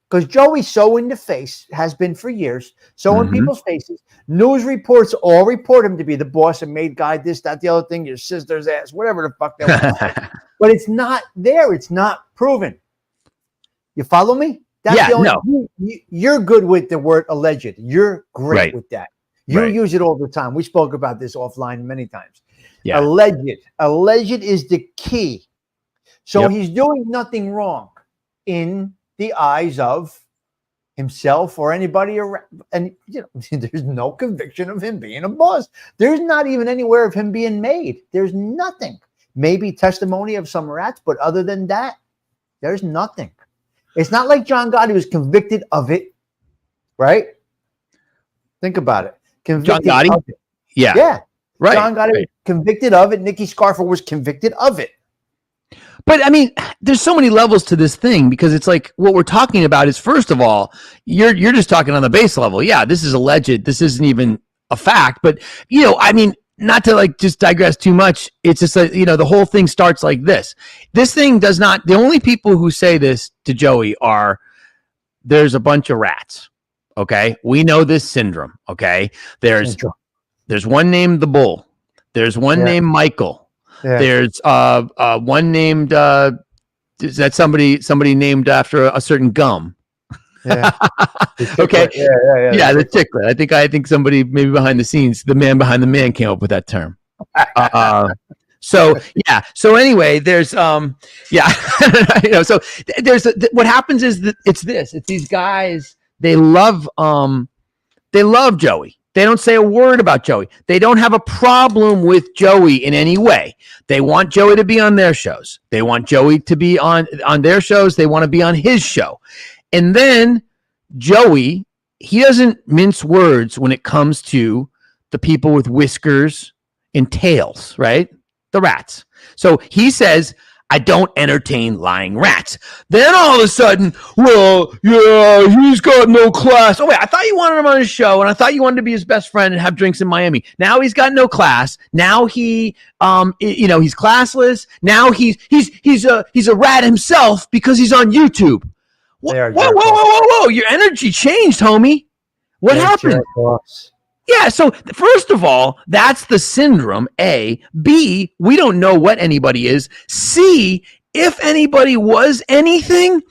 Because Joey's so in the face, has been for years, so in people's faces. News reports all report him to be the boss and made guy, this, that, the other thing, your sister's ass, whatever the fuck they want to say. But it's not there. It's not proven. You follow me? That's the only, you're good with the word alleged. You're great with that. You use it all the time. We spoke about this offline many times. Yeah. Alleged is the key. So he's doing nothing wrong in the eyes of himself or anybody around. And there's no conviction of him being a boss. There's not even anywhere of him being made. There's nothing. Maybe testimony of some rats, but other than that, there's nothing. It's not like John Gotti was convicted of it, right? Think about it. Convicted John Gotti? Of it. Yeah. Right. John Gotti was convicted of it. Nicky Scarfer was convicted of it. But I mean, there's so many levels to this thing, because it's like, what we're talking about is, first of all, you're just talking on the base level. Yeah, this is alleged. This isn't even a fact. But, I mean, not to like just digress too much. It's just like, the whole thing starts like this. This thing does not, the only people who say this to Joey are, there's a bunch of rats. Okay. We know this syndrome. Okay. There's one named the Bull. There's one named Michael. Yeah. There's one named is that somebody named after a certain gum. Yeah. Okay. Yeah, the ticklet. I think somebody maybe behind the scenes, the man behind the man, came up with that term. So anyway, there's so there's what happens is that it's these guys, they love Joey. They don't say a word about Joey. They don't have a problem with Joey in any way. They want Joey to be on their shows. They want Joey to be on their shows. They want to be on his show. And then Joey, he doesn't mince words when it comes to the people with whiskers and tails, right? The rats. So he says, "I don't entertain lying rats." Then all of a sudden, well, yeah, he's got no class. Oh wait, I thought you wanted him on his show, and I thought you wanted to be his best friend and have drinks in Miami. Now he's got no class. Now he's classless. Now he's a rat himself because he's on YouTube. Whoa! Your energy changed, homie. What happened? Yeah, so first of all, that's the syndrome, A. B, we don't know what anybody is. C, if anybody was anything,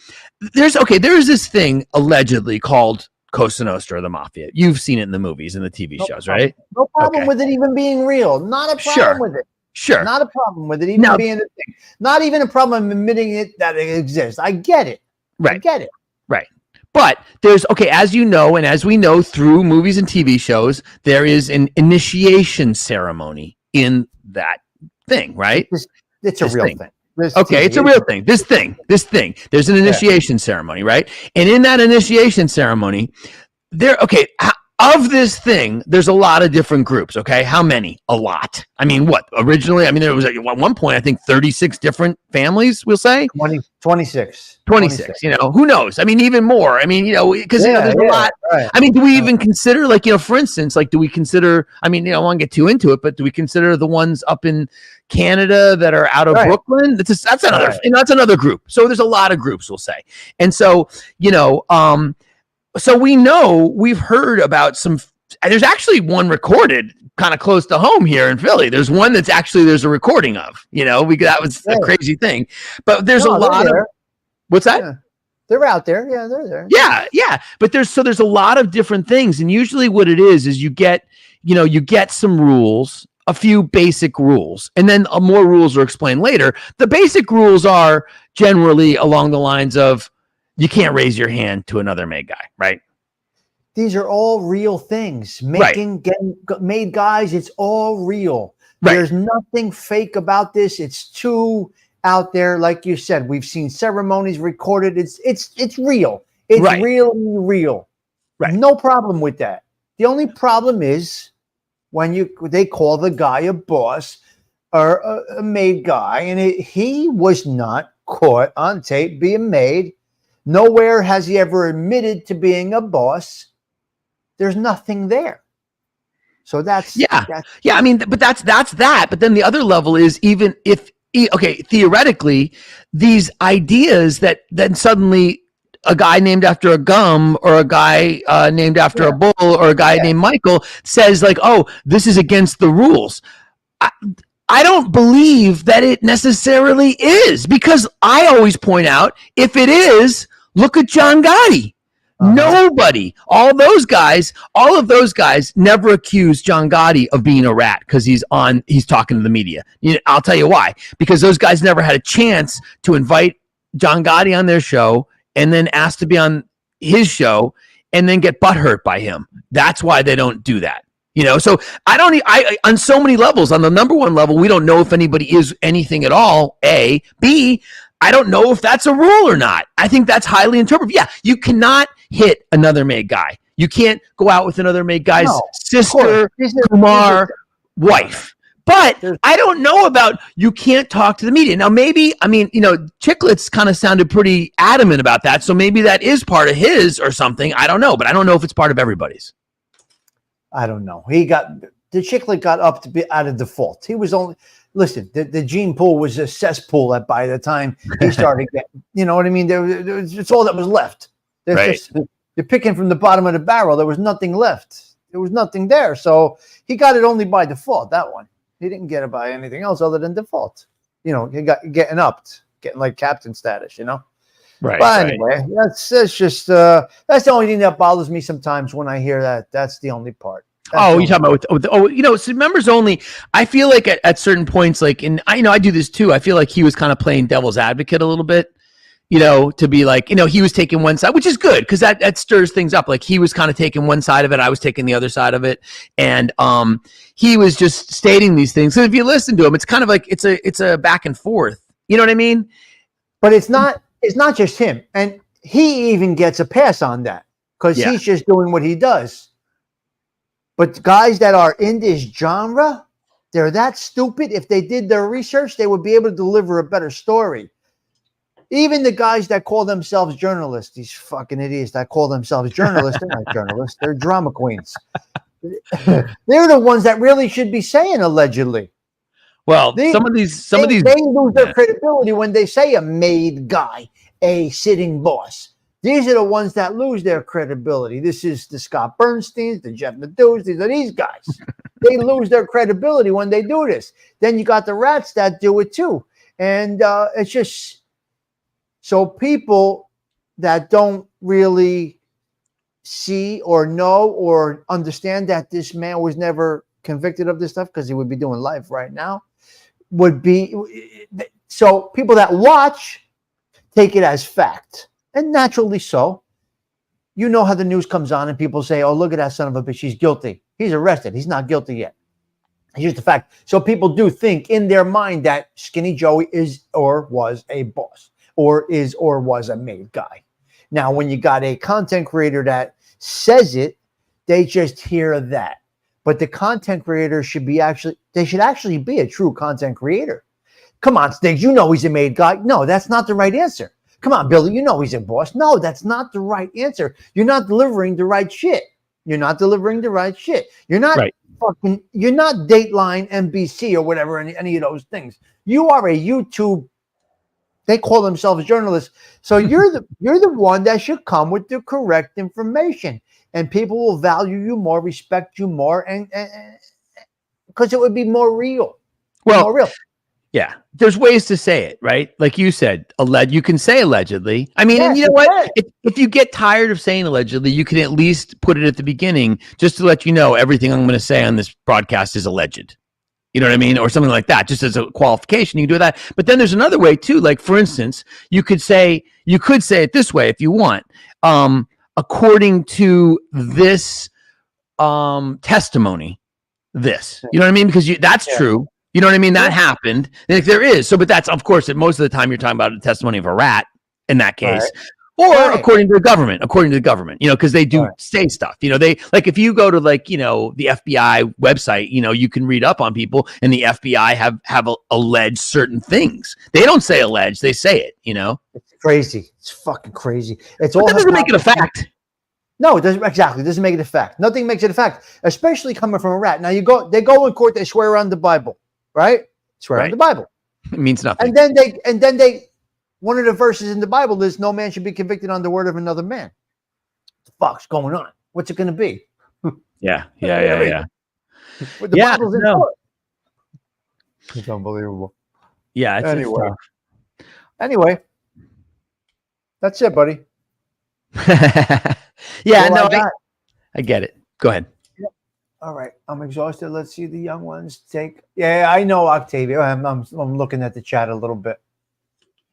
there's this thing allegedly called Cosa Nostra, the Mafia. You've seen it in the movies and the TV shows, right? No problem with it even being real. Not a problem with it. Sure. Not a problem with it even being a thing. Not even a problem admitting it that it exists. I get it. Right. I get it. Right. But there's, as you know, and as we know through movies and TV shows, there is an initiation ceremony in that thing, right? It's a real thing. It's a real thing. This thing. There's an initiation ceremony, right? And in that initiation ceremony, of this thing, there's a lot of different groups. Okay, how many? A lot. I mean, what originally? I mean, there was at one point, I think 36 different families. We'll say 26. 26. You know, who knows? I mean, even more. I mean, you know, because you know, there's a lot. Right. I mean, do we even consider, like, you know, for instance, like, do we consider? I mean, you know, I don't want to get too into it, but do we consider the ones up in Canada that are out of Brooklyn? That's another. You know, that's another group. So there's a lot of groups, we'll say, and so you know, so we know we've heard about some. There's actually one recorded kind of close to home here in Philly. There's one that's actually there's a recording of. You know, that was a crazy thing. But there's a lot of. What's that? Yeah. They're out there. Yeah, they're there. Yeah. But there's a lot of different things, and usually what it is you get some rules, a few basic rules, and then more rules are explained later. The basic rules are generally along the lines of you can't raise your hand to another made guy, right? These are all real things. Getting made guys, it's all real. Right. There's nothing fake about this. It's too out there. Like you said, we've seen ceremonies recorded. It's real. It's really real. Right. No problem with that. The only problem is when they call the guy a boss or a made guy, and he was not caught on tape being made. Nowhere has he ever admitted to being a boss. There's nothing there. So that's yeah. I mean, but that's that. But then the other level is even if theoretically, these ideas that then suddenly a guy named after a gum or a guy named after a bull or a guy named Michael says like, oh, this is against the rules. I don't believe that it necessarily is, because I always point out, if it is, look at John Gotti. Nobody, all of those guys never accused John Gotti of being a rat because he's talking to the media. I'll tell you why. Because those guys never had a chance to invite John Gotti on their show and then ask to be on his show and then get butthurt by him. That's why they don't do that. So I on so many levels, on the number one level, we don't know if anybody is anything at all, A. B, I don't know if that's a rule or not. I think that's highly interpreted. Yeah, you cannot hit another made guy. You can't go out with another made guy's sister, Kumar, wife. But I don't know about you can't talk to the media. Now, maybe, Chicklets kind of sounded pretty adamant about that. So maybe that is part of his or something. I don't know. But I don't know if it's part of everybody's. I don't know. The Chicklet got up to be out of default. He was only, listen, the gene pool was a cesspool by the time he started getting, you know what I mean? It's all that was left. You're picking from the bottom of the barrel. There was nothing left. There was nothing there. So he got it only by default, that one. He didn't get it by anything else other than default. He got getting like captain status, Right. But anyway, that's just that's the only thing that bothers me sometimes when I hear that. That's the only part. You're talking about so members only. I feel like at certain points, like, and I do this too. I feel like he was kind of playing devil's advocate a little bit. To be like, he was taking one side, which is good because that stirs things up. Like he was kind of taking one side of it, I was taking the other side of it, and he was just stating these things. So if you listen to him, it's kind of like it's a back and forth. You know what I mean? But it's not just him, and he even gets a pass on that because he's just doing what he does. But guys that are in this genre, they're that stupid. If they did their research, they would be able to deliver a better story. Even the guys that call themselves journalists, these fucking idiots that call themselves journalists, they're not journalists, they're drama queens. They're the ones that really should be saying allegedly. Well, some of these they lose their credibility when they say a made guy, a sitting boss. These are the ones that lose their credibility. This is the Scott Bernsteins, the Jeff Nadeau's. These are these guys. They lose their credibility when they do this. Then you got the rats that do it too. And it's just, so people that don't really see or know or understand that this man was never convicted of this stuff, because he would be doing life right now, would be, so people that watch take it as fact. And naturally so. You know how the news comes on and people say, oh, look at that son of a bitch, he's guilty. He's arrested. He's not guilty yet. Here's the fact. So people do think in their mind that Skinny Joey is or was a boss, or is or was a made guy. Now, when you got a content creator that says it, they just hear that. But the content creator should actually be a true content creator. Come on, Stiggs, you know he's a made guy. No, that's not the right answer. Come on, Billy, you know he's a boss. No, that's not the right answer. You're not delivering the right shit. You're not delivering the right shit. You're not you're not Dateline, NBC, or whatever, any of those things. You are a YouTube. They call themselves journalists. So you're the one that should come with the correct information, and people will value you more, respect you more, and because it would be more real. Well, more real. Yeah, there's ways to say it, right? Like you said, you can say allegedly. I mean, and you know what? If you get tired of saying allegedly, you can at least put it at the beginning just to let you know everything I'm going to say on this broadcast is alleged. You know what I mean? Or something like that, just as a qualification. You can do that. But then there's another way too. Like, for instance, you could say it this way if you want. According to this testimony, this. You know what I mean? Because that's true. You know what I mean? That happened. And if there is. So, but that's, of course, most of the time you're talking about a testimony of a rat in that case. Or according to the government, you know, because they do say stuff, you know, they like if you go to like, you know, the FBI website, you know, you can read up on people and the FBI have alleged certain things. They don't say alleged, they say it, you know. It's crazy. It's fucking crazy. It's but all that doesn't make it a fact. No, it doesn't. Exactly. It doesn't make it a fact. Nothing makes it a fact, especially coming from a rat. Now they go in court, they swear on the Bible, right? Swear on the Bible. It means nothing. And then they one of the verses in the Bible is no man should be convicted on the word of another man. What the fuck's going on? What's it going to be? Yeah. The Bible's in court. It's unbelievable. Yeah. Anyway, that's it, buddy. Yeah, no, I get it. Go ahead. Yeah. All right, I'm exhausted. Let's see the young ones take. Yeah, I know Octavia. I'm looking at the chat a little bit.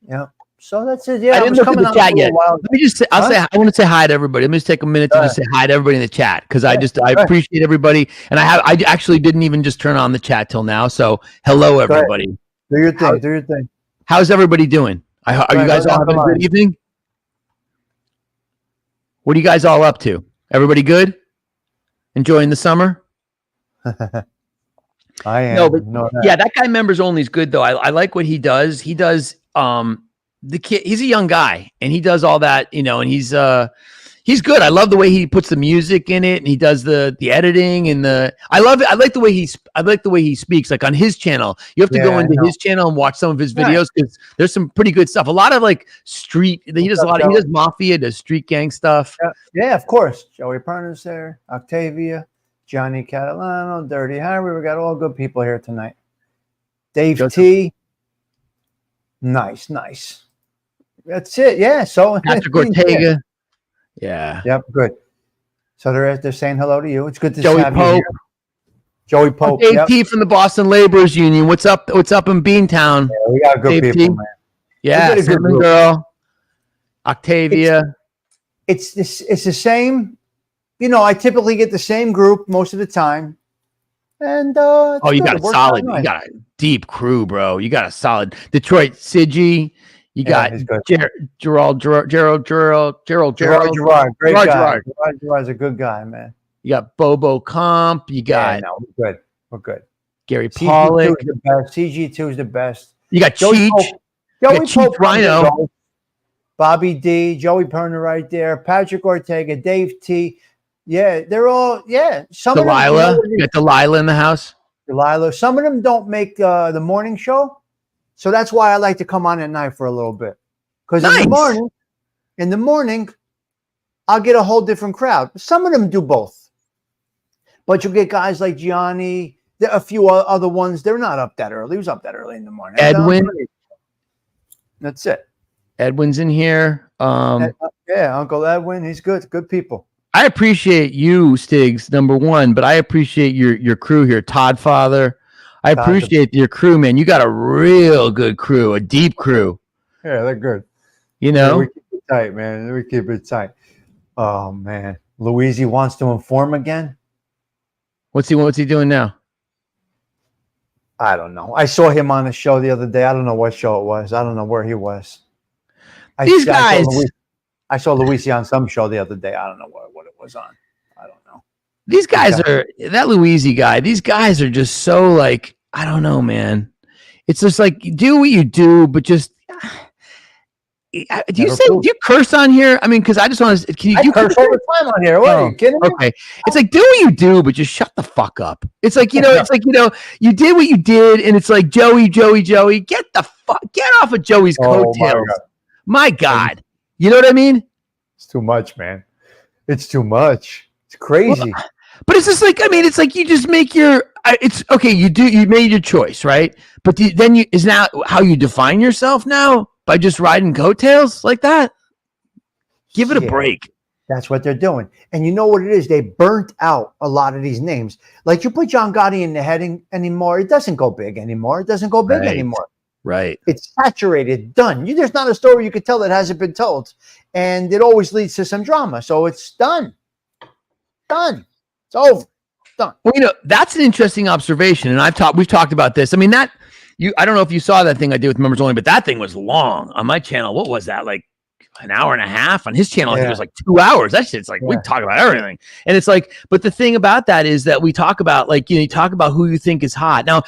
Yeah. So that's it. Yeah, I didn't look at the chat yet. Let me just say, I want to say hi to everybody. Let me just take a minute to just say hi to everybody in the chat because I appreciate everybody, and I actually didn't even just turn on the chat till now. So hello, everybody. Do your thing. Do your thing. How's everybody doing? Are you guys all having a good evening? What are you guys all up to? Everybody good? Enjoying the summer? I am. No, but yeah, that guy members only is good though. I like what he does. He does the kid. He's a young guy and he does all that, you know. And he's good. I love the way he puts the music in it and he does the editing and I love it. I like the way he speaks. Like on his channel, you have to go into his channel and watch some of his videos because there's some pretty good stuff. A lot of like street. He does He does mafia, does street gang stuff. Yeah, of course. Joey Perna's there. Octavia, Johnny Catalano, Dirty Harry. We got all good people here tonight. Dave T. Nice. That's it. Yeah. So Patrick Ortega. Yeah. Yep. Good. So they're saying hello to you. It's good to Joey have Pope. you here. Joey Pope. Dave T from the Boston Laborers Union. What's up? What's up in Beantown? Yeah, we got good Dave people, T. man. Yeah. Cinnamon Girl. Octavia. It's the same. You know, I typically get the same group most of the time. And you got a solid. You got a deep crew, bro. You got a solid Detroit Siggy. You got Gerald. Great guy. Gerard's a good guy, man. You got Bobo Comp. You got we're good. Gary Pollock. CG2 is the best. You got Cheech. Joey Pope, Rhino. Bobby D, Joey Perna right there, Patrick Ortega, Dave T. Yeah, they're all some Delilah. You got Delilah in the house. Delilah. Some of them don't make the morning show. So that's why I like to come on at night for a little bit. Because in the morning, I'll get a whole different crowd. Some of them do both. But you'll get guys like Gianni, a few other ones. They're not up that early. He was up that early in the morning. Edwin. That's it. Edwin's in here. Uncle Edwin. He's good. Good people. I appreciate you, Stiggs, number one, but I appreciate your crew here. Todd Father. I appreciate your crew, man. You got a real good crew, a deep crew. Yeah, they're good. You know? Yeah, we keep it tight, man. We keep it tight. Oh, man. Luigi wants to inform again? What's he doing now? I don't know. I saw him on a show the other day. I don't know what show it was. I don't know where he was. These guys. I saw Luigi on some show the other day. I don't know what it was on. I don't know. These guys are that Louisi guy. These guys are just so like, I don't know, man. It's just like do what you do, but just do you curse on here? I mean, because I just want to. Can you curse all the time on here? What are you kidding me? Okay, it's like do what you do, but just shut the fuck up. It's like you did what you did, and it's like Joey, get off of Joey's coattails. My God, you know what I mean? It's too much, man. It's too much. It's crazy. Well, but it's just like it's like you just make your. It's okay. You made your choice, right? But then is now how you define yourself now by just riding coattails like that. Give it a break. That's what they're doing. And you know what it is? They burnt out a lot of these names. Like you put John Gotti in the heading anymore, it doesn't go big anymore. It doesn't go big anymore. Right. It's saturated, done. There's not a story you could tell that hasn't been told. And it always leads to some drama. So it's done. Done. It's over. Done. Well, that's an interesting observation. And we've talked about this. I mean, I don't know if you saw that thing I did with members only, but that thing was long on my channel. What was that? Like an hour and a half on his channel. I think it was like 2 hours. That shit's like, we talk about everything. And it's like, but the thing about that is that we talk about you talk about who you think is hot. Now,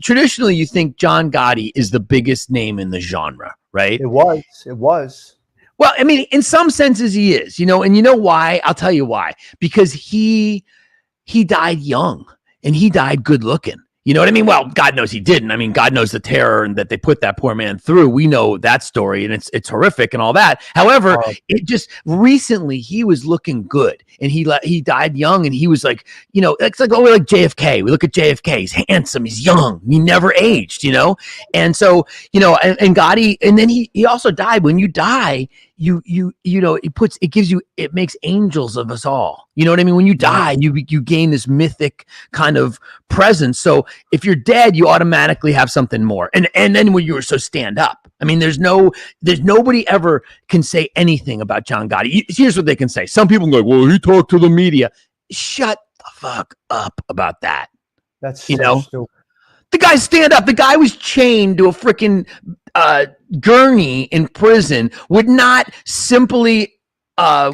traditionally you think John Gotti is the biggest name in the genre, right? It was. Well, I mean, in some senses he is, and you know why? I'll tell you why. Because he died young and he died good looking. You know what I mean? Well, God knows he didn't. I mean, God knows the terror and that they put that poor man through. We know that story and it's horrific and all that. However, it just recently he was looking good and he died young and he was like, it's like like JFK. We look at JFK. He's handsome. He's young. He never aged, And so, and Gotti, and then he also died. When you die, it makes angels of us all. You know what I mean? When you die, you gain this mythic kind of presence. So if you're dead, you automatically have something more. And then when you were so stand up, I mean, there's nobody ever can say anything about John Gotti. Here's what they can say. Some people go, well, he talked to the media. Shut the fuck up about that. That's so stupid. The guy stand up. The guy was chained to a freaking gurney in prison. Would not simply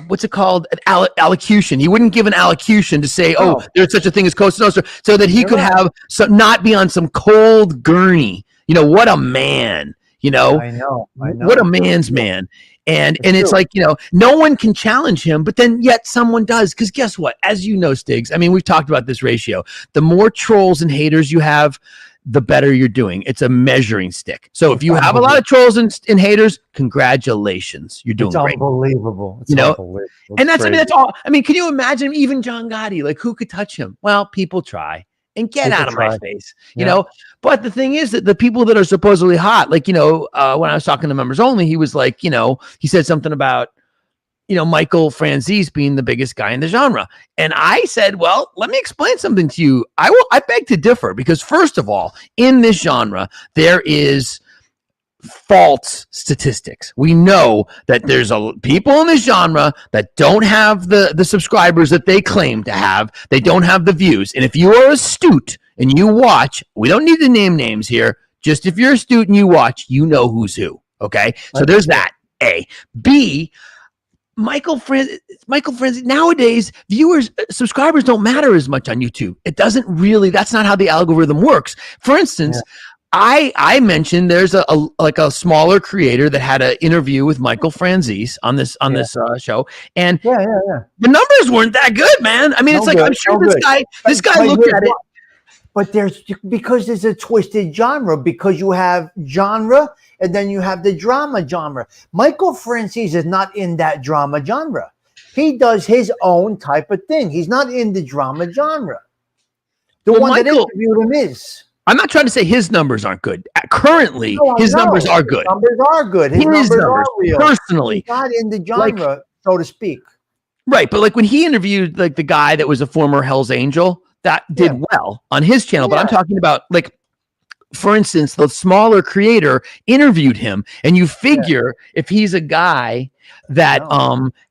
what's it called? An allocution. He wouldn't give an allocution to say, there's such a thing as Cosa Nostra, so that he could have not be on some cold gurney. What a man. I know. What a man's man. And it's like, no one can challenge him, but then yet someone does. Because guess what? As you know, Stiggs, I mean, we've talked about this ratio. The more trolls and haters you have, the better you're doing. It's a measuring stick. So if you have a lot of trolls and haters, congratulations. You're doing great. Unbelievable. It's unbelievable. And that's all. I mean, can you imagine even John Gotti? Like, who could touch him? Well, people try. And get out of my face, But the thing is that the people that are supposedly hot, like, when I was talking to members only, he was like, he said something about, Michael Franzese being the biggest guy in the genre. And I said, well, let me explain something to you. I beg to differ because first of all, in this genre, there is false statistics. We know that there's people in this genre that don't have the subscribers that they claim to have. They don't have the views. And if you are astute and you watch, we don't need to name names here. Just if you're astute and you watch, you know who's who. Okay. So there's that. A. B. Michael Franzese, nowadays, subscribers don't matter as much on YouTube. It doesn't really, that's not how the algorithm works. For instance, I mentioned there's a smaller creator that had an interview with Michael Franzese on this show, and the numbers weren't that good, man. I mean, it's like I'm sure this guy looked at it. But because there's a twisted genre, because you have genre and then you have the drama genre. Michael Franzese is not in that drama genre. He does his own type of thing. He's not in the drama genre. The one that interviewed him is. I'm not trying to say his numbers aren't good. Currently, his numbers are good. His numbers are good. His numbers are real. Personally. He's not in the genre, so to speak. Right, but like when he interviewed like the guy that was a former Hell's Angel, that did well on his channel. But I'm talking about like, for instance, the smaller creator interviewed him, and you figure if he's a guy that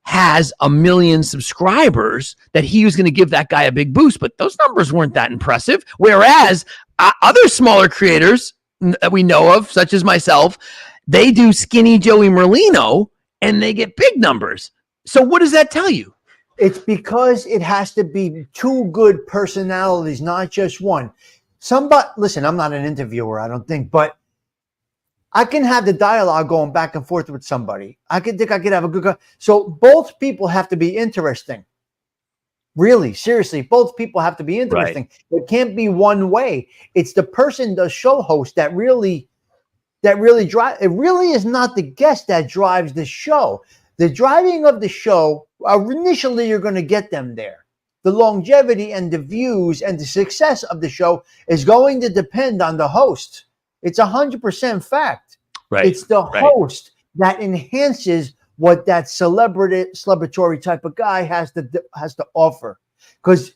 has 1 million subscribers, that he was going to give that guy a big boost. But those numbers weren't that impressive. Whereas other smaller creators that we know of, such as myself, they do skinny Joey Merlino and they get big numbers. So what does that tell you? It's because it has to be two good personalities, not just one. Somebody, listen, I'm not an interviewer, I don't think, but I can have the dialogue going back and forth with somebody. I could have a good. So both people have to be interesting. Really, seriously, both people have to be interesting. Right. It can't be one way. It's the person, the show host, that really drives. It really is not the guest that drives the show. The driving of the show, initially you're going to get them there. The longevity and the views and the success of the show is going to depend on the host. It's 100% fact. Right. It's the host that enhances what that celebratory type of guy has to offer. Because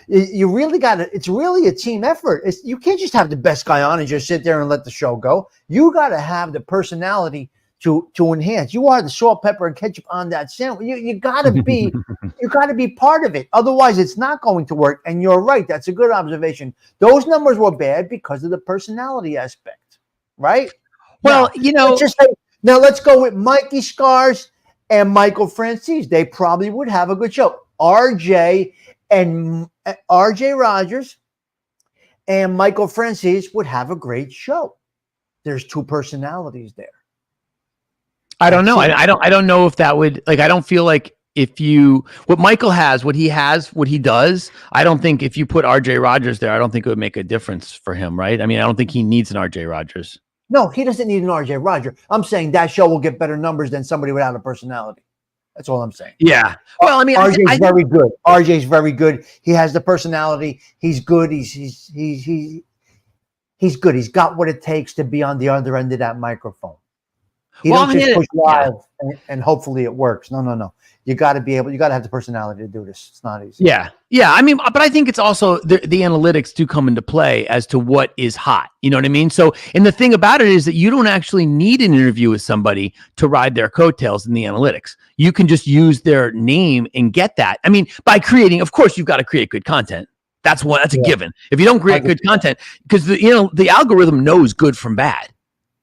you really got to. It's really a team effort. You can't just have the best guy on and just sit there and let the show go. You got to have the personality to enhance. You are the salt, pepper, and ketchup on that sandwich. You got to be. You got to be part of it. Otherwise, it's not going to work. And you're right. That's a good observation. Those numbers were bad because of the personality aspect, right? Well, now let's go with Mikey Scars and Michael Francis. They probably would have a good show. RJ Rogers and Michael Francis would have a great show. There's two personalities there. I don't know. I don't know if that would, like, I don't feel like what Michael has, what he does, I don't think if you put RJ Rogers there, I don't think it would make a difference for him, right? I mean, I don't think he needs an RJ Rogers. No, he doesn't need an RJ Rogers. I'm saying that show will get better numbers than somebody without a personality. That's all I'm saying. Yeah. Well, I mean, RJ's very good. RJ's very good. He has the personality. He's good. He's good. He's got what it takes to be on the other end of that microphone. He don't just push live and hopefully it works. No. You got to have the personality to do this. It's not easy. Yeah. I mean, but I think it's also the analytics do come into play as to what is hot. You know what I mean? So, and the thing about it is that you don't actually need an interview with somebody to ride their coattails in the analytics. You can just use their name and get that. I mean, by creating, of course, you've got to create good content. That's a given. If you don't create good content, because the algorithm knows good from bad.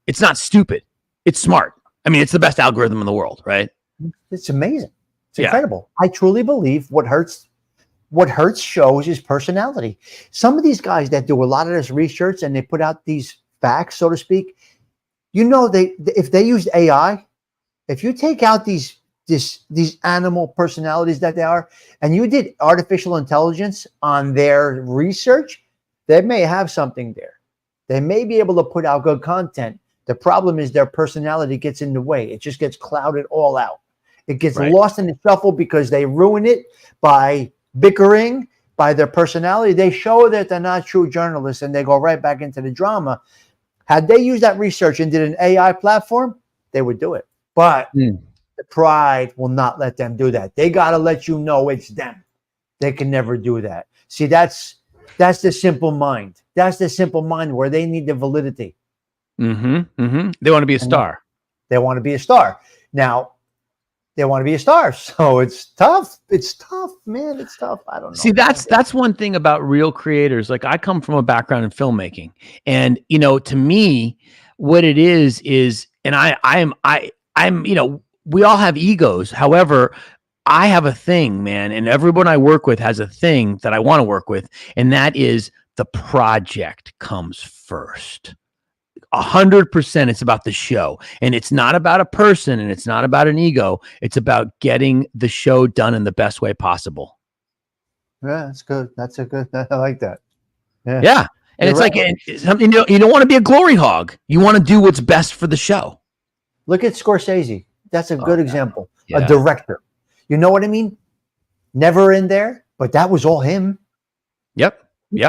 It's not stupid. It's smart. I mean, it's the best algorithm in the world, right? It's amazing. It's incredible. I truly believe what hurts shows is personality. Some of these guys that do a lot of this research and they put out these facts, so to speak, if they used AI, if you take out these animal personalities that they are, and you did artificial intelligence on their research, they may have something there. They may be able to put out good content. The problem is their personality gets in the way. It just gets clouded all out. It gets lost in the shuffle because they ruin it by bickering, by their personality. They show that they're not true journalists and they go right back into the drama. Had they used that research and did an AI platform, they would do it. But the pride will not let them do that. They got to let you know it's them. They can never do that. See, that's the simple mind. That's the simple mind where they need the validity. They want to be a star. They want to be a star. Now, they want to be a star. So it's tough. It's tough, man. It's tough. I don't know. See, that's one thing about real creators. Like, I come from a background in filmmaking, and to me, what it is, and I'm, we all have egos. However, I have a thing, man, and everyone I work with has a thing that I want to work with, and that is the project comes first. 100%. It's about the show, and it's not about a person, and it's not about an ego. It's about getting the show done in the best way possible. Yeah, that's good. I like that. Yeah. And it's right. Like something you don't want to be a glory hog. You want to do what's best for the show. Look at Scorsese. That's a good example. Yeah. A director. You know what I mean? Never in there, but that was all him. Yep.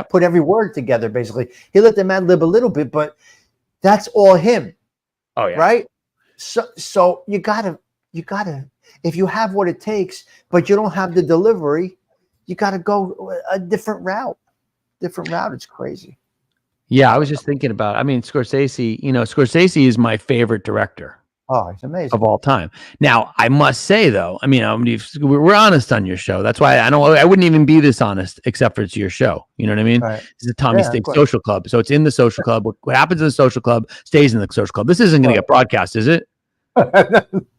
Put every word together, basically. He let the man live a little bit, but that's all him. Oh yeah. Right? So you gotta, if you have what it takes, but you don't have the delivery, you gotta go a different route. It's crazy. Yeah, I was just thinking about, Scorsese, Scorsese is my favorite director. Oh, it's amazing. Of all time. Now, I must say though, we're honest on your show. That's why I wouldn't even be this honest except for it's your show. You know what I mean? Right. It's a Tommy Stig Social Club. So it's in the social club. What happens in the social club stays in the social club. This isn't going to get broadcast, is it?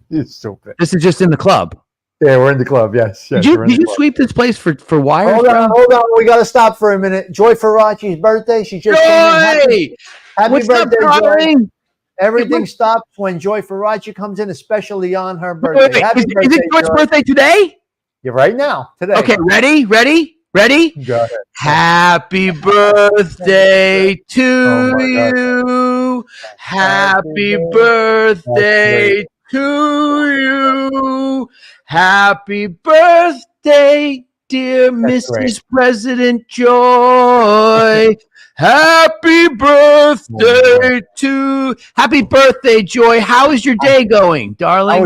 You're stupid. This is just in the club. Yeah, we're in the club. Yes. Did yes we're in you the club. sweep this place for wires? Hold on. We got to stop for a minute. Joy Faraci's birthday. She just came in. Happy What's up, birthday, Joy. darling? Everything stops when Joy Faraci comes in, especially on her Wait, birthday. Happy is birthday, it Joy's Joy. birthday today? You're right now, today. Okay, ready? Go ahead. Happy birthday to my God. you. Happy Happy birthday to you. Happy birthday, dear That's Mrs. great. President Joy. Happy birthday Happy birthday, Joy. How is your day going, darling?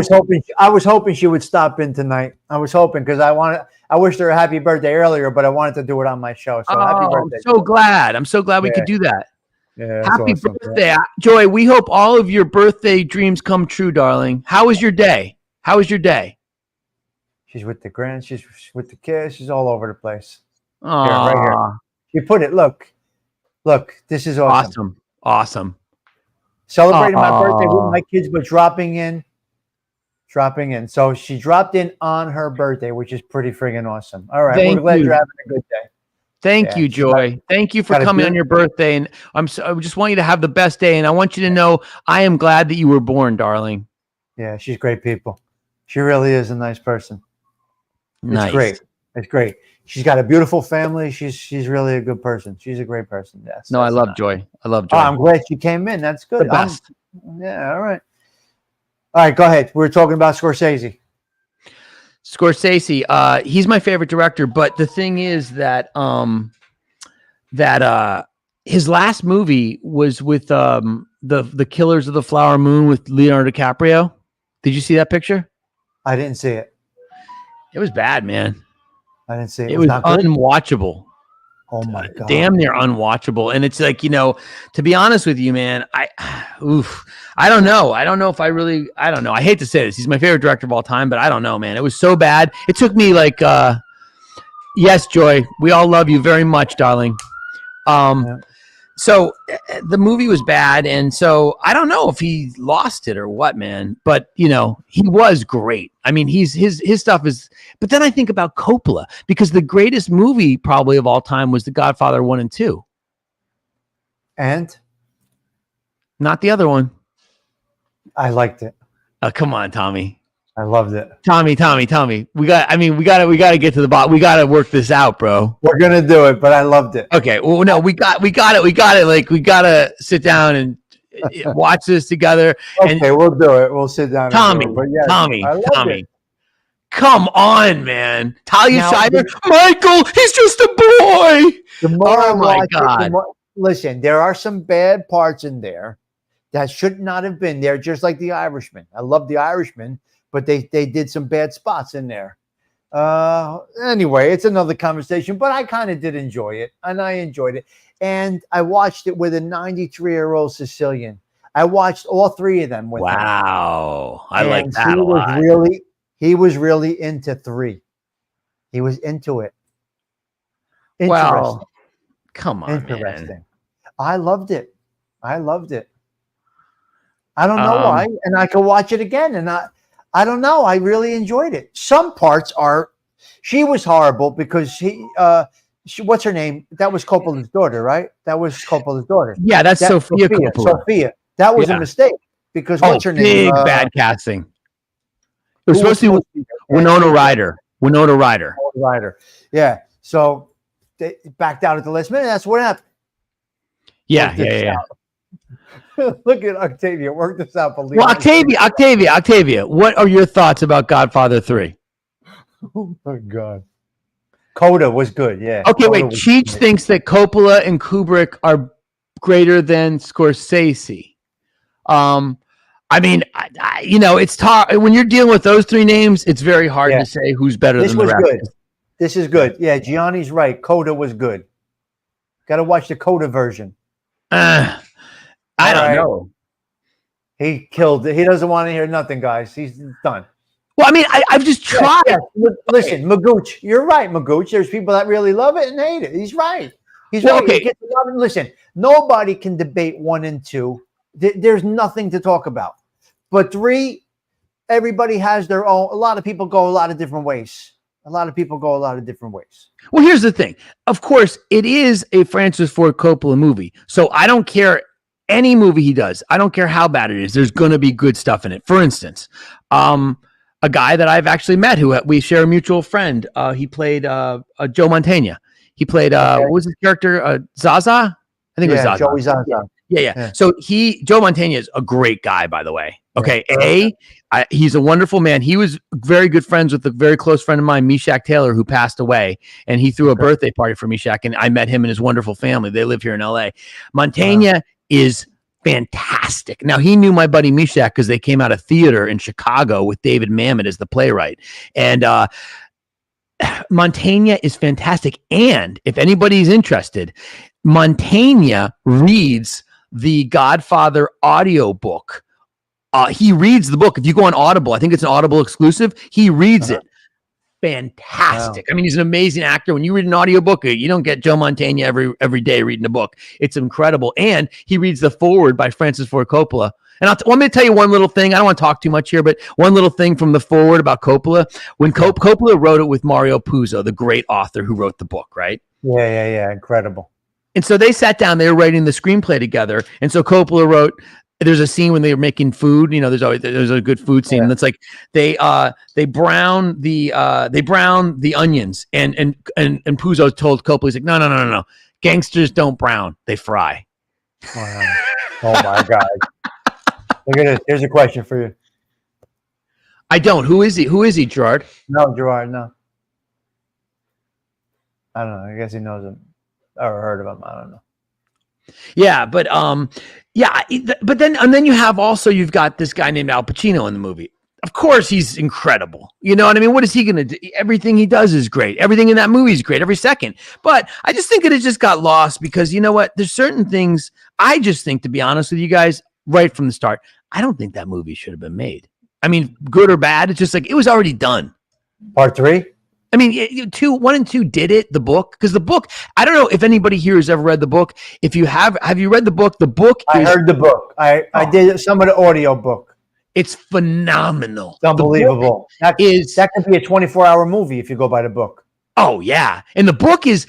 I was hoping she would stop in tonight. I was hoping because I wished her a happy birthday earlier, but I wanted to do it on my show. So happy birthday. I'm so glad. I'm so glad we Yeah. could do that. Yeah, that's Happy awesome. birthday, Joy. We hope all of your birthday dreams come true, darling. How was your day? How was your day? She's with the grand. She's with the kids. She's all over the place. Oh, Here, right here. You put it. Look, this is awesome. Awesome. Celebrating my birthday with my kids, but dropping in. So she dropped in on her birthday, which is pretty friggin' awesome. All right. We're glad you're having a good day. Thank you, Joy. Thank you for coming on your birthday. And I just want you to have the best day. And I want you to know I am glad that you were born, darling. Yeah, she's great people. She really is a nice person. Nice. It's great. It's great. She's got a beautiful family. She's really a good person. She's a great person. Yes. No, I love Joy. I love Joy. Oh, I'm glad she came in. That's good. The best. Yeah. All right. All right. Go ahead. We're talking about Scorsese. Scorsese, he's my favorite director, but the thing is that his last movie was with the Killers of the Flower Moon with Leonardo DiCaprio. Did you see that picture? I didn't see it. It was bad, man. I didn't see it. It was not good? unwatchable. Oh my God. Damn near unwatchable. And it's like, to be honest with you, man, I don't know. I don't know if I don't know. I hate to say this. He's my favorite director of all time, but I don't know, man. It was so bad. It took me like, yes, Joy, we all love you very much, darling. So the movie was bad. And so I don't know if he lost it or what, man, but he was great. I mean, his stuff is, but then I think about Coppola because the greatest movie probably of all time was The Godfather 1 and 2. And? Not the other one. I liked it. Oh, come on, Tommy. I loved it. Tommy. We got to get to the bottom. We got to work this out, bro. We're going to do it, but I loved it. Okay. Well, no, we got it. Like, we got to sit down and watch this together. Okay, we'll do it. We'll sit down. Tommy, and do it. But yes, Tommy. It. Come on, man. Talia Shire. Michael, he's just a boy. The more Oh, my God. Listen, there are some bad parts in there that should not have been there, just like The Irishman. I love The Irishman, but they did some bad spots in there. Anyway, it's another conversation, but I kind of did enjoy it, and I enjoyed it. And I watched it with a 93-year-old Sicilian. I watched all three of them with him. Wow. I like that a lot. He was really into 3. He was into it. Well, come on, Interesting. man. I loved it. I don't know why, and I could watch it again, and I don't know. I really enjoyed it. Some parts she was horrible because what's her name? That was Coppola's daughter, right? That was Coppola's daughter. Yeah, that's Sophia Coppola. Sophia. That was a mistake because what's her name? Big bad casting. It was supposed to be Winona Ryder. Winona Ryder. Yeah. So they backed out at the last minute. That's what happened. Yeah. Look at Octavia. Work this out. Well, Octavia. What are your thoughts about Godfather 3? Oh my God. Coda was good. Yeah. Okay, wait. Cheech thinks that Coppola and Kubrick are greater than Scorsese. I mean, it's tough when you're dealing with those 3 names. It's very hard to say who's better than the rest. Good. This is good. Yeah, Gianni's right. Coda was good. Got to watch the Coda version. I don't know. He killed it. He doesn't want to hear nothing, guys. He's done. Well, I mean, I've just tried. Yes. Listen, Magooch, you're right, Magooch. There's people that really love it and hate it. He's right. He's right. Okay. Listen, nobody can debate 1 and 2. There's nothing to talk about. But 3, everybody has their own. A lot of people go a lot of different ways. Well, here's the thing. Of course, it is a Francis Ford Coppola movie. So I don't care any movie he does. I don't care how bad it is. There's going to be good stuff in it. For instance, a guy that I've actually met who we share a mutual friend. He played Joe Mantegna. He played what was his character? Zaza? I think it was Zaza. Joey Zaza. Yeah. So Joe Mantegna is a great guy, by the way. Okay. He's a wonderful man. He was very good friends with a very close friend of mine, Meshack Taylor, who passed away. And he threw a birthday party for Meshack. And I met him and his wonderful family. They live here in LA. Mantegna is fantastic. Now, he knew my buddy Meshack because they came out of theater in Chicago with David Mamet as the playwright. And Mantegna is fantastic. And if anybody's interested, Mantegna reads the Godfather audiobook. He reads the book. If you go on Audible, I think it's an Audible exclusive. He reads it. Fantastic. Wow. I mean, he's an amazing actor. When you read an audiobook, you don't get Joe Mantegna every day reading a book. It's incredible. And he reads the foreword by Francis Ford Coppola. And let me tell you one little thing. I don't want to talk too much here, but one little thing from the foreword about Coppola. When Coppola wrote it with Mario Puzo, the great author who wrote the book, right? Yeah. Incredible. And so they sat down, they were writing the screenplay together. And so Coppola wrote, there's a scene when they were making food, there's a good food scene. And it's like they brown the onions and Puzo told Coppola, he's like, no. Gangsters don't brown, they fry. Wow. Oh my God. Look at this. Here's a question for you. I don't. Who is he, Gerard? No, Gerard, no. I don't know. I guess he knows him or heard of him. I don't know. Yeah, but then you've got this guy named Al Pacino in the movie. Of course, he's incredible. You know what I mean? What is he going to do? Everything he does is great. Everything in that movie is great every second. But I just think it just got lost because you know what? There's certain things I just think, to be honest with you guys, right from the start, I don't think that movie should have been made. I mean, good or bad, it's just like it was already done. Part 3? I mean, 1 and 2 did it, the book, because the book, I don't know if anybody here has ever read the book. If you have you read the book? The book I heard the book. I did some of the audio book. It's phenomenal. It's unbelievable. That could be a 24-hour movie if you go by the book. Oh yeah. And the book is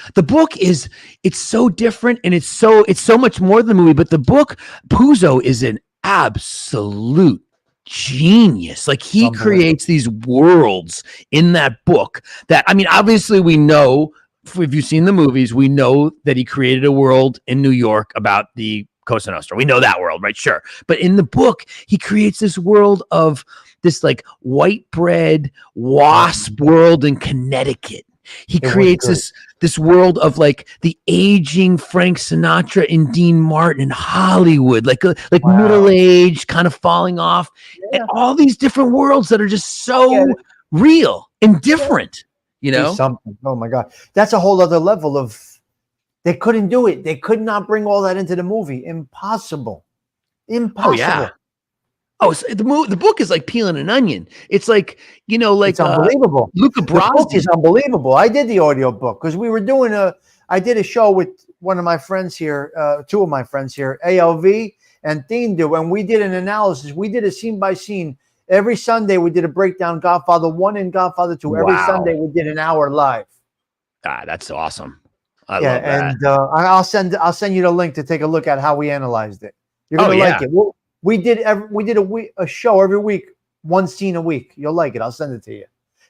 it's so different and it's so much more than the movie, but the book, Puzo is an absolute genius. Like he creates these worlds in that book that, I mean, obviously we know, if you've seen the movies, we know that he created a world in New York about the Cosa Nostra. We know that world, right? Sure. But in the book, he creates this world of this like white bread wasp world in Connecticut. He creates this world of like the aging Frank Sinatra and Dean Martin in Hollywood, like middle-aged, kind of falling off, and all these different worlds that are just so real and different. Something. Oh my God, that's a whole other level of. They couldn't do it. They could not bring all that into the movie. Impossible. Oh yeah. Oh, so the book is like peeling an onion. It's like, it's unbelievable. Luca Brasi. The book is unbelievable. I did the audio book because we were doing I did a show with one of my friends here, two of my friends here, ALV and Thindu, and we did an analysis. We did a scene by scene. Every Sunday we did a breakdown, Godfather 1 and Godfather 2. Every Sunday we did an hour live. Ah, that's awesome. I love that. And I'll send you the link to take a look at how we analyzed it. You're gonna like it. We did a show every week, one scene a week. You'll like it. I'll send it to you.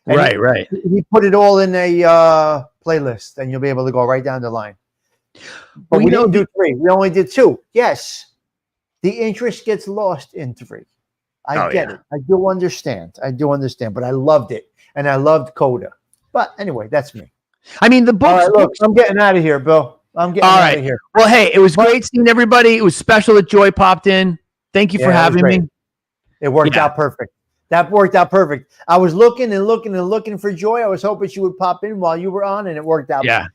And right. We put it all in a playlist, and you'll be able to go right down the line. But we didn't do 3. We only did 2. Yes, the interest gets lost in 3. I get it. I do understand. But I loved it, and I loved Coda. But anyway, that's me. I mean, the book. All right, look, I'm getting out of here, Bill. I'm getting out of here. Well, hey, it was great seeing everybody. It was special that Joy popped in. Thank you for having me. It worked out perfect. That worked out perfect. I was looking for Joy. I was hoping she would pop in while you were on, and it worked out. Yeah.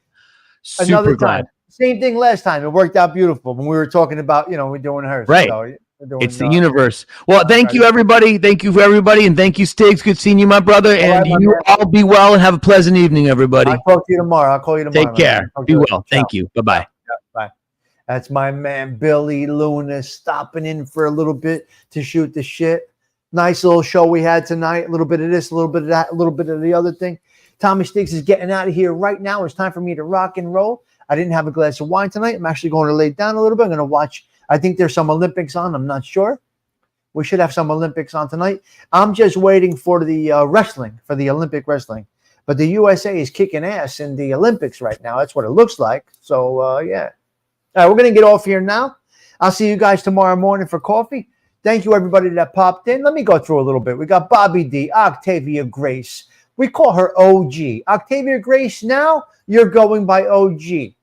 Another time. Same thing last time. It worked out beautiful when we were talking about, we're doing hers. Right. So it's the universe. Well, thank you, everybody. Thank you for everybody. And thank you, Stiggs. Good seeing you, my brother. And you all be well and have a pleasant evening, everybody. I'll talk to you tomorrow. I'll call you tomorrow. Take care. Be well. Thank you. Bye-bye. Bye. That's my man, Billy Luna, stopping in for a little bit to shoot the shit. Nice little show we had tonight. A little bit of this, a little bit of that, a little bit of the other thing. Tommy Sticks is getting out of here right now. It's time for me to rock and roll. I didn't have a glass of wine tonight. I'm actually going to lay down a little bit. I'm going to watch. I think there's some Olympics on. I'm not sure. We should have some Olympics on tonight. I'm just waiting for the wrestling, for the Olympic wrestling. But the USA is kicking ass in the Olympics right now. That's what it looks like. So, yeah. All right, we're going to get off here now. I'll see you guys tomorrow morning for coffee. Thank you, everybody that popped in. Let me go through a little bit. We got Bobby D, Octavia Grace. We call her OG. Octavia Grace, now you're going by OG.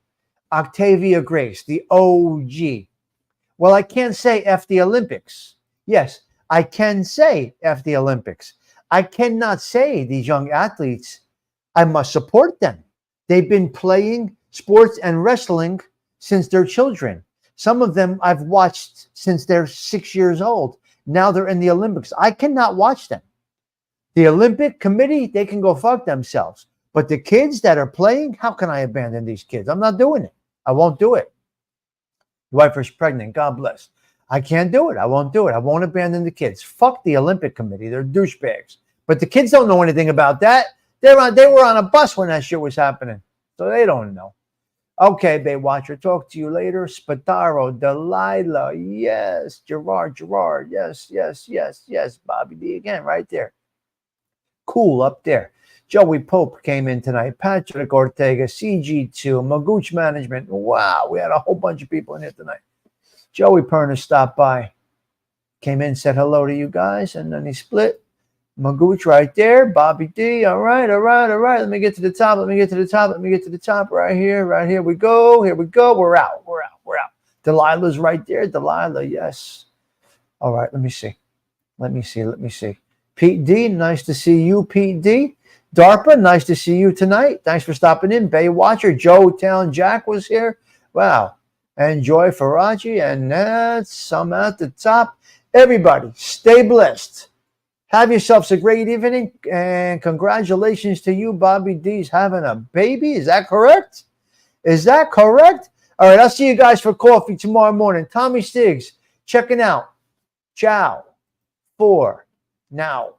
Octavia Grace, the OG. Well, I can't say F the Olympics. Yes, I can say F the Olympics. I cannot say these young athletes, I must support them. They've been playing sports and wrestling since they're children. Some of them I've watched since they're 6 years old. Now they're in the Olympics. I cannot watch them. The Olympic Committee, they can go fuck themselves. But the kids that are playing, how can I abandon these kids? I'm not doing it. I won't do it. Your wife is pregnant. God bless. I can't do it. I won't do it. I won't abandon the kids. Fuck the Olympic Committee. They're douchebags. But the kids don't know anything about that. They were on a bus when that shit was happening. So they don't know. Okay, Baywatcher. Talk to you later. Spadaro, Delilah. Yes. Gerard. Yes. Bobby D again right there. Cool up there. Joey Pope came in tonight. Patrick Ortega, CG2, Magooch Management. Wow, we had a whole bunch of people in here tonight. Joey Perna stopped by. Came in, said hello to you guys, and then he split. Magooch right there. Bobby D. All right. Let me get to the top. Right here we go. We're out. Delilah's right there. Delilah, yes. All right, let me see. Pete D, nice to see you, Pete D. DARPA, nice to see you tonight. Thanks for stopping in. Baywatcher, Joe Town Jack was here. Wow. And Joy Faraji, and that's some at the top. Everybody, stay blessed. Have yourselves a great evening, and congratulations to you, Bobby D's having a baby. Is that correct? All right, I'll see you guys for coffee tomorrow morning. Tommy Stiggs, checking out. Ciao for now.